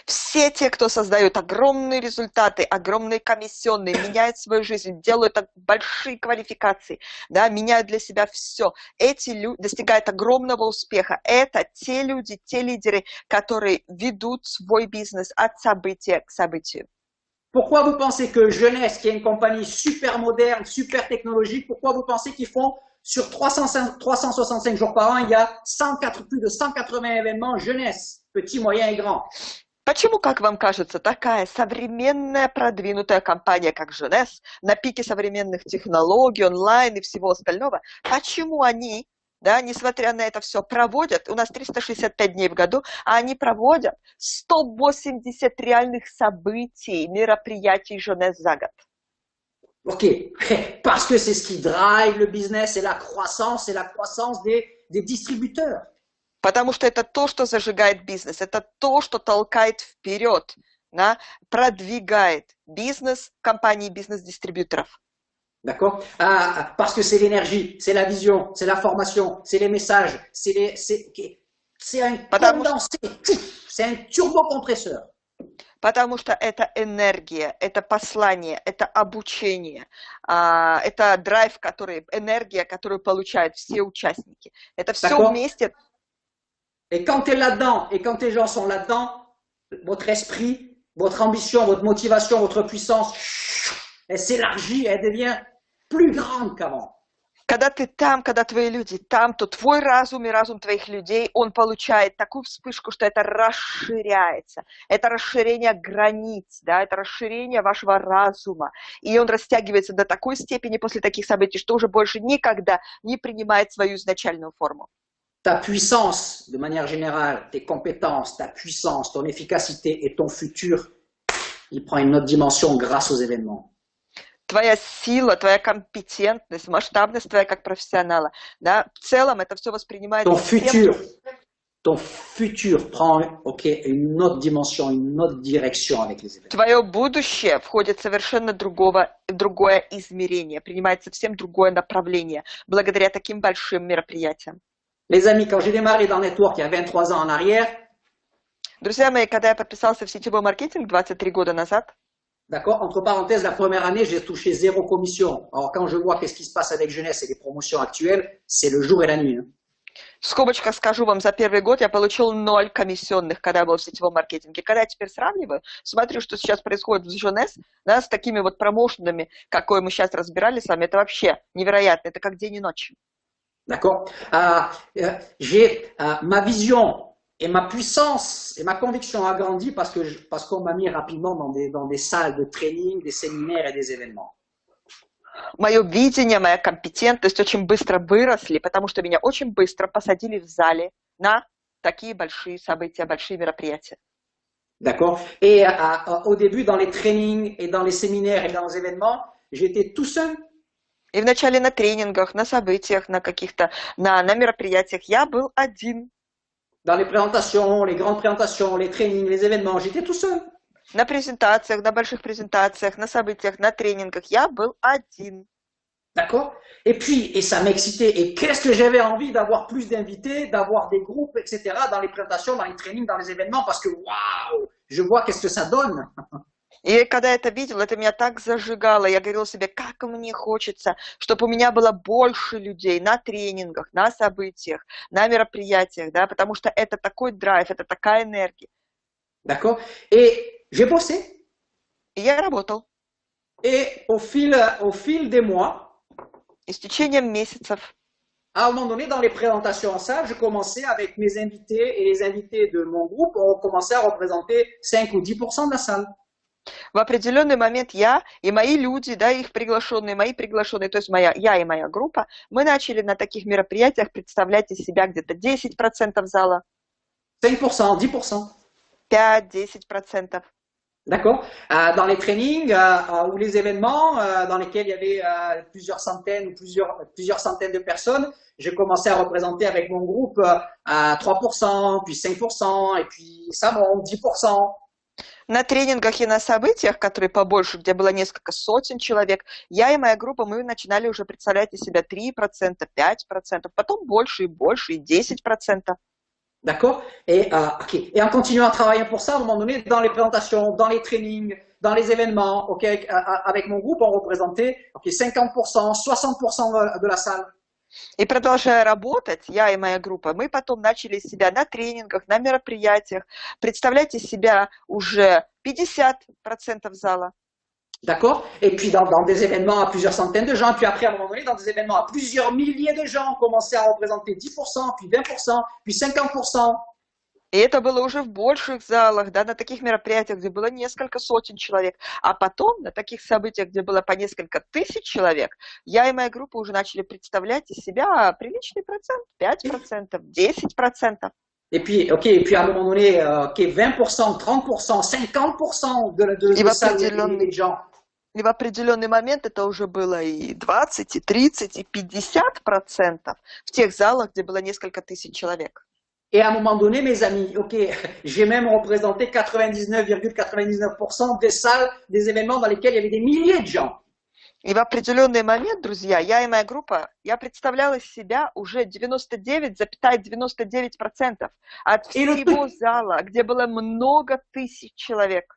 Все те, кто создают огромные результаты, огромные комиссионные, меняют свою жизнь, делают большие квалификации, да, меняют для себя все. Эти люди достигают огромного успеха. Это те люди, те лидеры, которые ведут свой бизнес от события к событию. Pourquoi vous pensez que Jeunesse, qui est une compagnie super moderne, super technologique, pourquoi vous pensez qu'ils font sur 365 jours par an, il y a plus de 180 événements Jeunesse, petits, moyens et grands? Почему, как вам кажется, такая современная продвинутая компания, как Женес, на пике современных технологий, онлайн и всего остального, почему они, да, несмотря на это все, проводят, у нас 365 дней в году, а они проводят 180 реальных событий, мероприятий Женес за год? Ok, parce que c'est ce qui drive le business, c'est la croissance des distributeurs. Потому что это то, что зажигает бизнес, это то, что толкает вперед, да, продвигает бизнес компаний, бизнес-дистрибьюторов. D'accord? Parce que c'est l'énergie, c'est la vision, c'est la formation, c'est les messages, c'est un condensé, c'est un turbocompresseur. Потому что это энергия, это послание, это обучение, это драйв, энергия, которую получают все участники. Это все вместе. Et quand tu es là-dedans, et quand tes gens sont là-dedans, votre esprit, votre ambition, votre motivation, votre puissance, elle s'élargit, elle devient plus grande qu'avant. Когда ты там, когда твои люди там, то твой разум и разум твоих людей, он получает такую вспышку, что это расширяется. Это расширение границ, да, это расширение вашего разума. И он растягивается до такой степени после таких событий, что уже больше никогда не принимает свою изначальную форму. Ta puissance, de manière générale, tes compétences, ta puissance, ton efficacité et ton futur, il prend une autre dimension grâce aux événements. Твоя сила, твоя компетентность, масштабность твоя как профессионала, да, в целом это все воспринимается... Ton futur prend une autre dimension, une autre direction avec les événements. Твое будущее входит в совершенно другое измерение, принимает совсем другое направление, благодаря таким большим мероприятиям. Les amis, quand j'ai démarré dans Network il y a 23 ans en arrière, друзья мои, когда я подписался в сетевой маркетинг 23 года назад, d'accord, entre parenthèses, la première année, j'ai touché 0 commission. Alors, quand je vois qu'est-ce qui se passe avec Jeunesse et les promotions actuelles, c'est le jour et la nuit. Hein. В скобочках скажу вам, за первый год я получил 0 комиссионных, когда я был в сетевом маркетинге. Когда я теперь сравниваю, смотрю, что сейчас происходит в Jeunesse, да, с такими вот промоушенами, какой мы сейчас разбирали с вами, это вообще невероятно, это как день и ночь. D'accord. J'ai ma vision et ma puissance et ma conviction a grandi parce qu'on m'a mis rapidement dans des salles de training, des séminaires et des événements. Мое видение, моя компетентность очень быстро выросли, потому что меня очень быстро посадили в зале на такие большие события, большие мероприятия. D'accord? Et au début, dans les trainings et dans les séminaires et dans les événements, j'étais tout seul. И вначале на тренингах, на событиях, на каких-то, на мероприятиях я был один. Dans les présentations, les grandes présentations, les trainings, les événements, j'étais tout seul. На презентациях, на больших презентациях, на событиях, на тренингах я был один. D'accord? Et puis, et ça m'excitait. Et qu'est-ce que j'avais envie d'avoir plus d'invités, d'avoir des groupes, etc. dans les présentations, dans les trainings, dans les événements, parce que waouh, je vois qu'est-ce que ça donne. И когда я это видела, это меня так зажигало. Я говорила себе, как мне хочется, чтобы у меня было больше людей на тренингах, на событиях, на мероприятиях, да, потому что это такой драйв, это такая энергия. D'accord? Et j'ai bossé. И я работал. Et au fil des mois, И с tечением месяцев, à un moment donné, dans les présentations en salle, je commençais avec mes invités et les invités de mon groupe, on commençait à représenter 5 ou 10% de la salle. в определенный момент я и мои люди, да, их приглашенные, мои приглашенные, то есть я и моя группа, мы начали на таких мероприятиях представлять из себя где-то 10% зала. 5%, 10%. 5-10%. D'accord? Dans les trainings ou les événements dans lesquels il y avait plusieurs centaines ou plusieurs centaines de personnes, j'ai commencé à représenter avec mon groupe à 3%, puis 5%, et puis ça monte 10%. На тренингах и на событиях, которые побольше, где было несколько сотен человек, я и моя группа, мы начинали уже представлять из себя 3%, 5%, потом больше и больше, и 10%. D'accord? Okay. Et en continuant à travailler pour ça, à un moment donné, dans les présentations, dans les trainings, dans les événements, okay, avec mon groupe, on représentait 50%, 60% de la salle. И продолжая работать, я и моя группа, мы потом начали себя на тренингах, на мероприятиях представлять из себя уже 50% зала. D'accord? Et puis dans des événements à plusieurs centaines de gens, puis après à un moment donné, dans des événements à plusieurs milliers de gens, on commençait à représenter 10%, puis 20%, puis 50%. И это было уже в больших залах, да, на таких мероприятиях, где было несколько сотен человек. А потом на таких событиях, где было по несколько тысяч человек, я и моя группа уже начали представлять из себя приличный процент, 5%, 10%. Et puis à un moment donné, 20%, 30%, 50% de ça, des gens. И в определенный момент это уже было и 20, и 30, и 50% в тех залах, где было несколько тысяч человек. Et à un moment donné, mes amis, j'ai même représenté 99,99% des salles, des événements dans lesquels il y avait des milliers de gens. И в определенный момент, друзья, я и моя группа, я представляла себя уже 99,99% от всего зала, где было много тысяч человек.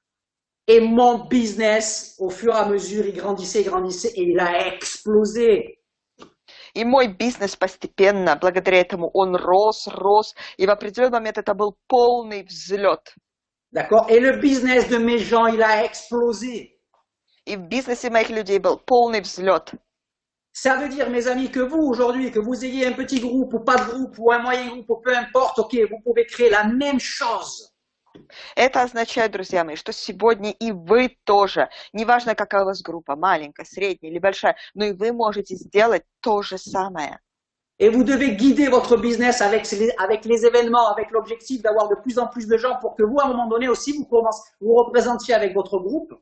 Et mon business, au fur et à mesure, il grandissait et il a explosé. И мой бизнес постепенно, благодаря этому, он рос, и в определенный момент это был полный взлет. D'accord? Et le business de mes gens, il a explosé. И в бизнесе моих людей был полный взлет. Ça veut dire, mes amis, que vous, aujourd'hui, que vous ayez un petit groupe ou pas de groupe ou un moyen groupe ou peu importe, vous pouvez créer la même chose. Это означает, друзья мои, что сегодня и вы тоже, неважно какая у вас группа, маленькая, средняя или большая, но и вы можете сделать то же самое. Et vous devez guider votre business avec les événements, avec l'objectif d'avoir de plus en plus de gens pour que vous, à un moment donné aussi, vous représentiez avec votre groupe.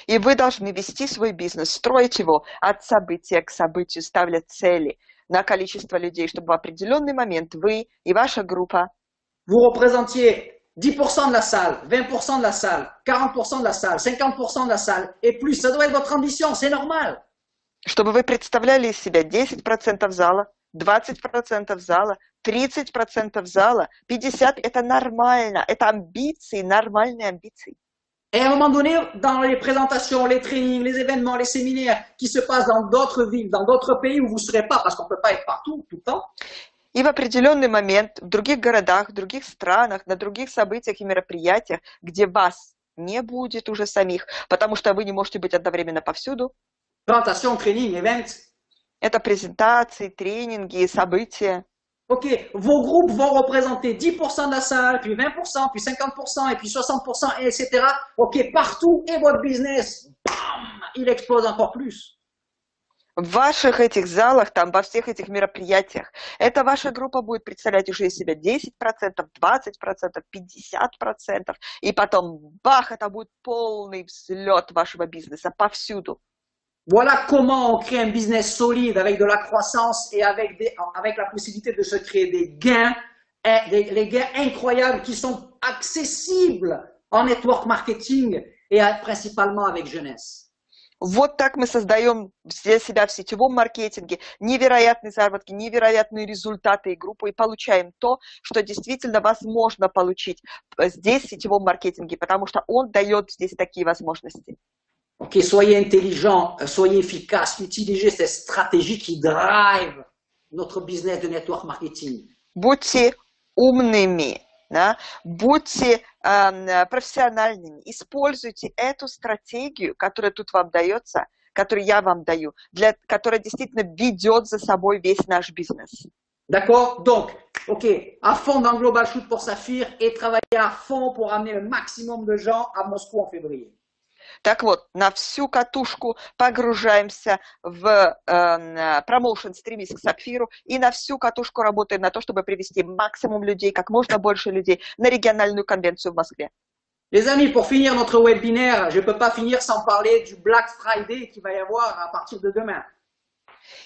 И вы должны вести свой бизнес, строить его от события к событию, ставля цели на количество людей, чтобы в определенный момент вы и ваша группа vous représentiez 10% de la salle, 20% de la salle, 40% de la salle, 50% de la salle et plus. Ça doit être votre ambition, c'est normal. Чтобы вы представляли из себя 10% зала, 20% зала, 30% зала, 50% это нормально, это амбиции, нормальные амбиции. Et à un moment donné, dans les présentations, les trainings, les événements, les séminaires qui se passent dans d'autres villes, dans d'autres pays où vous ne serez pas, parce qu'on ne peut pas être partout, tout le temps. И в определенный момент в других городах, в других странах, на других событиях и мероприятиях, где вас не будет уже самих, потому что вы не можете быть одновременно повсюду. Présentation, training, events. Это презентации, тренинги, события. Vos groupes vont représenter 10% de la salle, puis 20%, puis 50%, et puis 60%, etc. Partout, et votre business, bam, il explose encore plus. В ваших этих залах, там, во всех этих мероприятиях, эта ваша группа будет представлять уже из себя 10%, 20%, 50%, и потом, бах, это будет полный взлет вашего бизнеса повсюду. Voilà comment on crée un business solide avec de la croissance et avec la possibilité de se créer des gains, les gains incroyables qui sont accessibles en network marketing et principalement avec jeunesse. Вот так мы создаем для себя в сетевом маркетинге невероятные заработки, невероятные результаты и группу, и получаем то, что действительно возможно получить здесь, в сетевом маркетинге, потому что он дает здесь такие возможности. Ok, soyez intelligents, soyez efficaces, utilisez cette stratégie qui drive notre business de network marketing. Будьте умными, да? Будьте профессиональными, используйте эту стратегию, которая тут вам дается, которую я вам даю, которая действительно ведет за собой весь наш бизнес. D'accord? Donc, ok, à fond dans Global Shoot pour Saphir et travailler à fond pour amener le maximum de gens à Moscou en février. Так вот, на всю катушку погружаемся в промоушен «Стремись к Сапфиру» и на всю катушку работаем на то, чтобы привести максимум людей, как можно больше людей на региональную конвенцию в Москве. Les amis, pour finir notre webinaire, je ne peux pas finir sans parler du Black Friday qui va y avoir à partir de demain.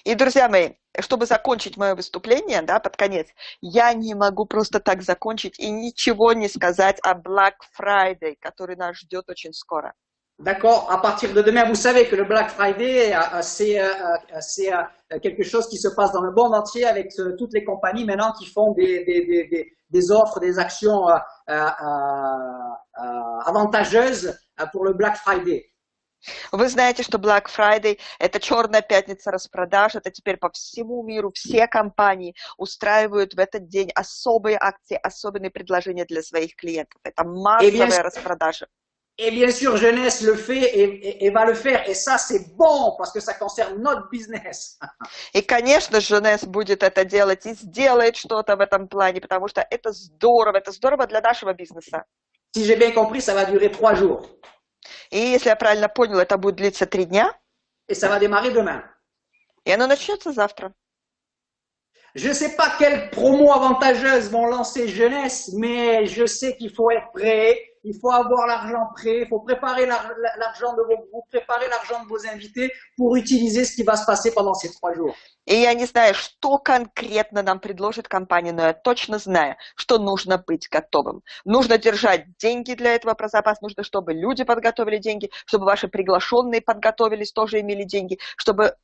И, друзья мои, чтобы закончить мое выступление, да, под конец, я не могу просто так закончить и ничего не сказать о Black Friday, который нас ждет очень скоро. D'accord, à partir de demain, vous savez que le Black Friday, c'est quelque chose qui se passe dans le monde entier avec toutes les compagnies maintenant qui font des offres, des actions avantageuses pour le Black Friday. Вы знаете, что Black Friday – это черная пятница распродаж, это теперь по всему миру все компании устраивают в этот день особые акции, особенные предложения для своих клиентов. Это массовая распродажа. Et bien sûr, Jeunesse le fait et va le faire. Et ça, c'est bon parce que ça concerne notre business. И, конечно, Jeunesse будет это делать и сделает что-то в этом плане, потому что это здорово для нашего бизнеса. Si j'ai bien compris, ça va durer 3 jours. И если я правильно понял, это будет длиться 3 дня. Et ça va démarrer demain. И оно начнется завтра. Je ne sais pas quelles promos avantageuses vont lancer Jeunesse, mais je sais qu'il faut être prêt. Il faut avoir l'argent prêt, il faut préparer l'argent de vos groupes, préparer l'argent de vos invités pour utiliser ce qui va se passer pendant ces 3 jours. И я не знаю, что конкретно нам предложит компания, но я точно знаю, что нужно быть готовым. Нужно держать деньги для этого про запас, нужно, чтобы люди подготовили деньги, чтобы ваши приглашенные подготовились, тоже имели деньги, чтобы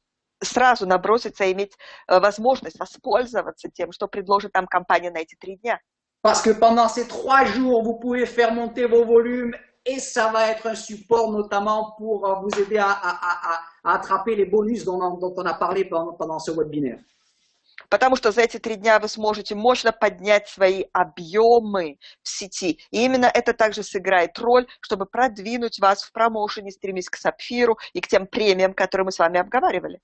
сразу наброситься и иметь возможность воспользоваться тем, что предложит нам компания на эти 3 дня. Parce que pendant ces 3 jours, vous pouvez faire monter vos volumes et ça va être un support notamment pour vous aider à attraper les bonus dont on a parlé pendant ce webinaire. Потому что за эти 3 дня вы сможете мощно поднять свои объемы в сети. И именно это также сыграет роль, чтобы продвинуть вас в промоушене «Стремись к Сапфиру» и к тем премиям, которые мы с вами обговаривали.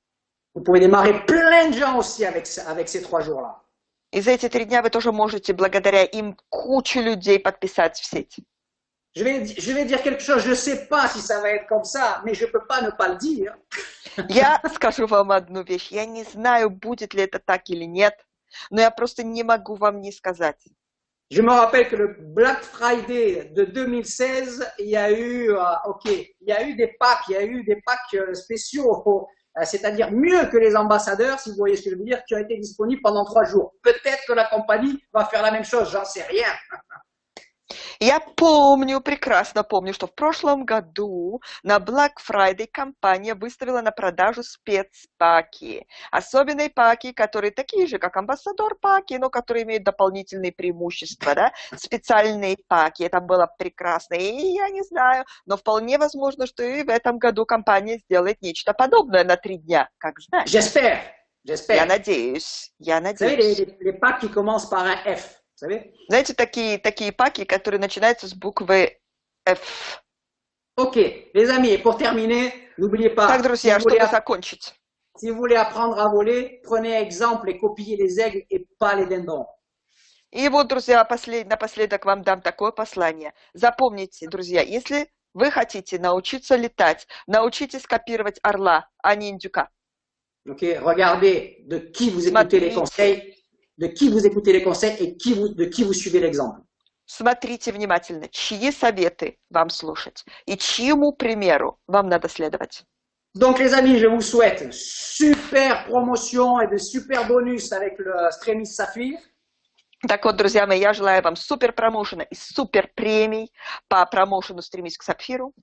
Vous pouvez démarrer plein de gens aussi avec ces 3 jours-là. И за эти 3 дня вы тоже можете, благодаря им, кучу людей подписать в сеть. Je vais dire quelque chose, je ne sais pas si ça va être comme ça, mais je ne peux pas ne pas le dire. Я скажу вам одну вещь. Я не знаю, будет ли это так или нет, но я просто не могу вам не сказать. Je me rappelle que le Black Friday de 2016, il y a eu des packs spéciaux. C'est-à-dire mieux que les ambassadeurs, si vous voyez ce que je veux dire, qui ont été disponibles pendant 3 jours. Peut-être que la compagnie va faire la même chose, j'en sais rien. Я прекрасно помню, что в прошлом году на Black Friday компания выставила на продажу спецпаки. Особенные паки, которые такие же, как амбассадор паки, но которые имеют дополнительные преимущества, да? Специальные паки. Это было прекрасно. И я не знаю, но вполне возможно, что и в этом году компания сделает нечто подобное на 3 дня. Как знаешь. J'espère. Я надеюсь. Vous savez, les packs qui commencent par un F. Знаете, такие паки, которые начинаются с буквы F. Ok, les amis, pour terminer, n'oubliez pas. Так, друзья, чтобы закончить. Si vous voulez apprendre à voler, prenez exemple et copiez les aigles et pas les dindons. И вот, друзья, напоследок вам дам такое послание. Запомните, друзья, если вы хотите научиться летать, научитесь копировать орла, а не индюка. Okay? Regardez de qui vous écoutez les conseils, de qui vous écoutez les conseils et de qui vous suivez l'exemple. Смотрите внимательно, чьи советы вам слушать и чьему примеру вам надо следовать. Donc les amis, je vous souhaite super promotion et de super bonus avec le Stremis Saphir. Так вот, друзья мои, я желаю вам супер промоушена и супер премий по промоушену «Стремись к сапфиру».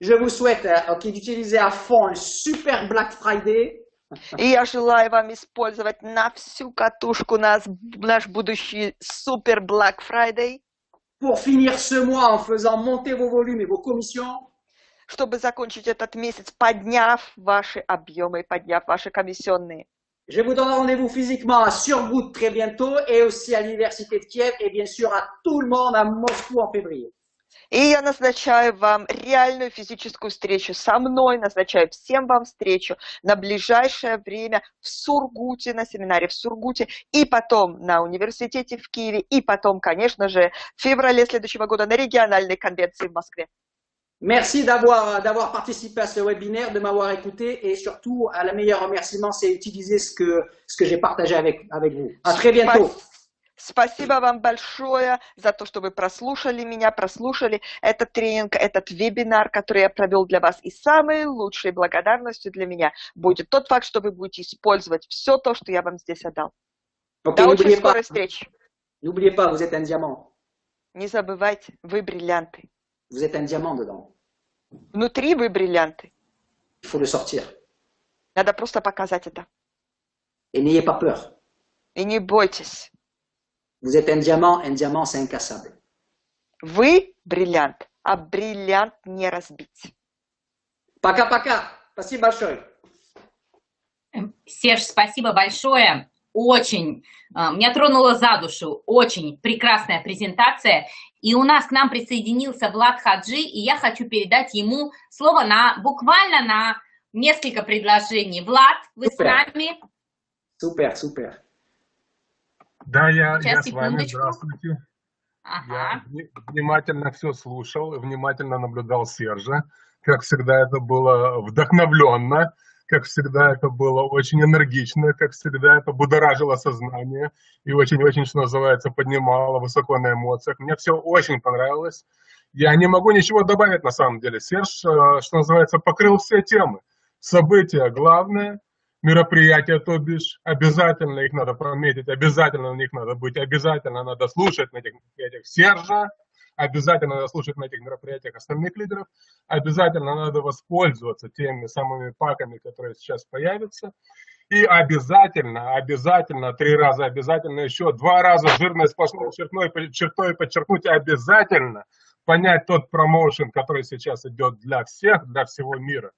Je vous souhaite d'utiliser à fond le super Black Friday. И я желаю вам использовать на всю катушку наш будущий супер Black Friday. Pour finir ce mois en faisant monter vos volumes et vos commissions. Чтобы закончить этот месяц, подняв ваши объемы, подняв ваши комиссионные. Je vous donne rendez-vous physiquement à Surgout très bientôt et aussi à l'Université de Kiev et bien sûr à tout le monde à Moscou en février. И я назначаю вам реальную физическую встречу со мной, назначаю всем вам встречу на ближайшее время в Сургуте, на семинаре в Сургуте, и потом на университете в Киеве, и потом, конечно же, в феврале следующего года на региональной конвенции в Москве. Merci d'avoir participé à ce webinaire, de m'avoir écouté et surtout, le meilleur remerciement, c'est utiliser ce que j'ai partagé avec vous. À très bientôt. Спасибо вам большое за то, что вы прослушали меня, прослушали этот тренинг, этот вебинар, который я провел для вас. И самой лучшей благодарностью для меня будет тот факт, что вы будете использовать все то, что я вам здесь отдал. До очень скорой встречи. N'oubliez pas, vous êtes un diamant. Не забывайте, вы бриллианты. Vous êtes un diamant dedans. Внутри вы бриллианты. Il faut le sortir. Надо просто показать это. Et n'ayez pas peur. И не бойтесь. Vous êtes un diamant c'est incassable. Вы бриллиант, а бриллиант не разбить. Пока-пока. Спасибо большое. Серж, спасибо большое. Очень, меня тронуло за душу, очень прекрасная презентация. И у нас к нам присоединился Влад Хаджи, и я хочу передать ему слово буквально на несколько предложений. Влад, вы с нами? Супер. Да, я с вами, здравствуйте. Ага. Я внимательно все слушал, внимательно наблюдал Сержа. Как всегда, это было вдохновленно. Как всегда, это было очень энергично, как всегда, это будоражило сознание и очень-очень, что называется, поднимало высоко на эмоциях. Мне все очень понравилось. Я не могу ничего добавить на самом деле. Серж, что называется, покрыл все темы. События главное, мероприятия, то бишь, обязательно их надо прометить, обязательно на них надо быть, обязательно надо слушать на этих мероприятиях Сержа, обязательно надо слушать на этих мероприятиях остальных лидеров, обязательно надо воспользоваться теми самыми паками, которые сейчас появятся, и обязательно, 3 раза обязательно, еще 2 раза жирной сплошной чертой подчеркнуть, обязательно понять тот промоушен, который сейчас идет для всех, для всего мира,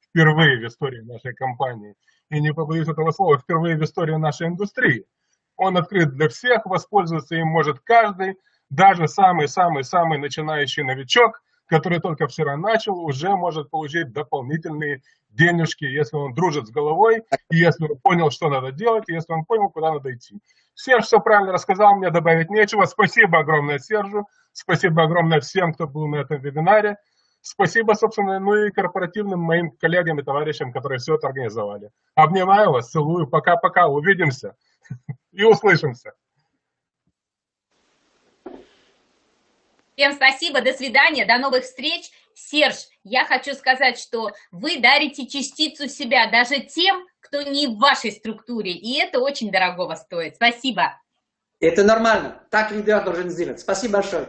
впервые в истории нашей компании, и не побоюсь этого слова, впервые в истории нашей индустрии. Он открыт для всех, воспользоваться им может каждый, даже самый начинающий новичок, который только вчера начал, уже может получить дополнительные денежки, если он дружит с головой, и если он понял, что надо делать, и если он понял, куда надо идти. Серж все правильно рассказал, мне добавить нечего. Спасибо огромное Сержу, спасибо огромное всем, кто был на этом вебинаре. Спасибо, собственно, и корпоративным моим коллегам и товарищам, которые все это организовали. Обнимаю вас, целую, пока-пока, увидимся и услышимся. Всем спасибо, до свидания, до новых встреч. Серж, я хочу сказать, что вы дарите частицу себя даже тем, кто не в вашей структуре, и это очень дорогого стоит. Спасибо. Это нормально. Так лидер должен сделать. Спасибо большое.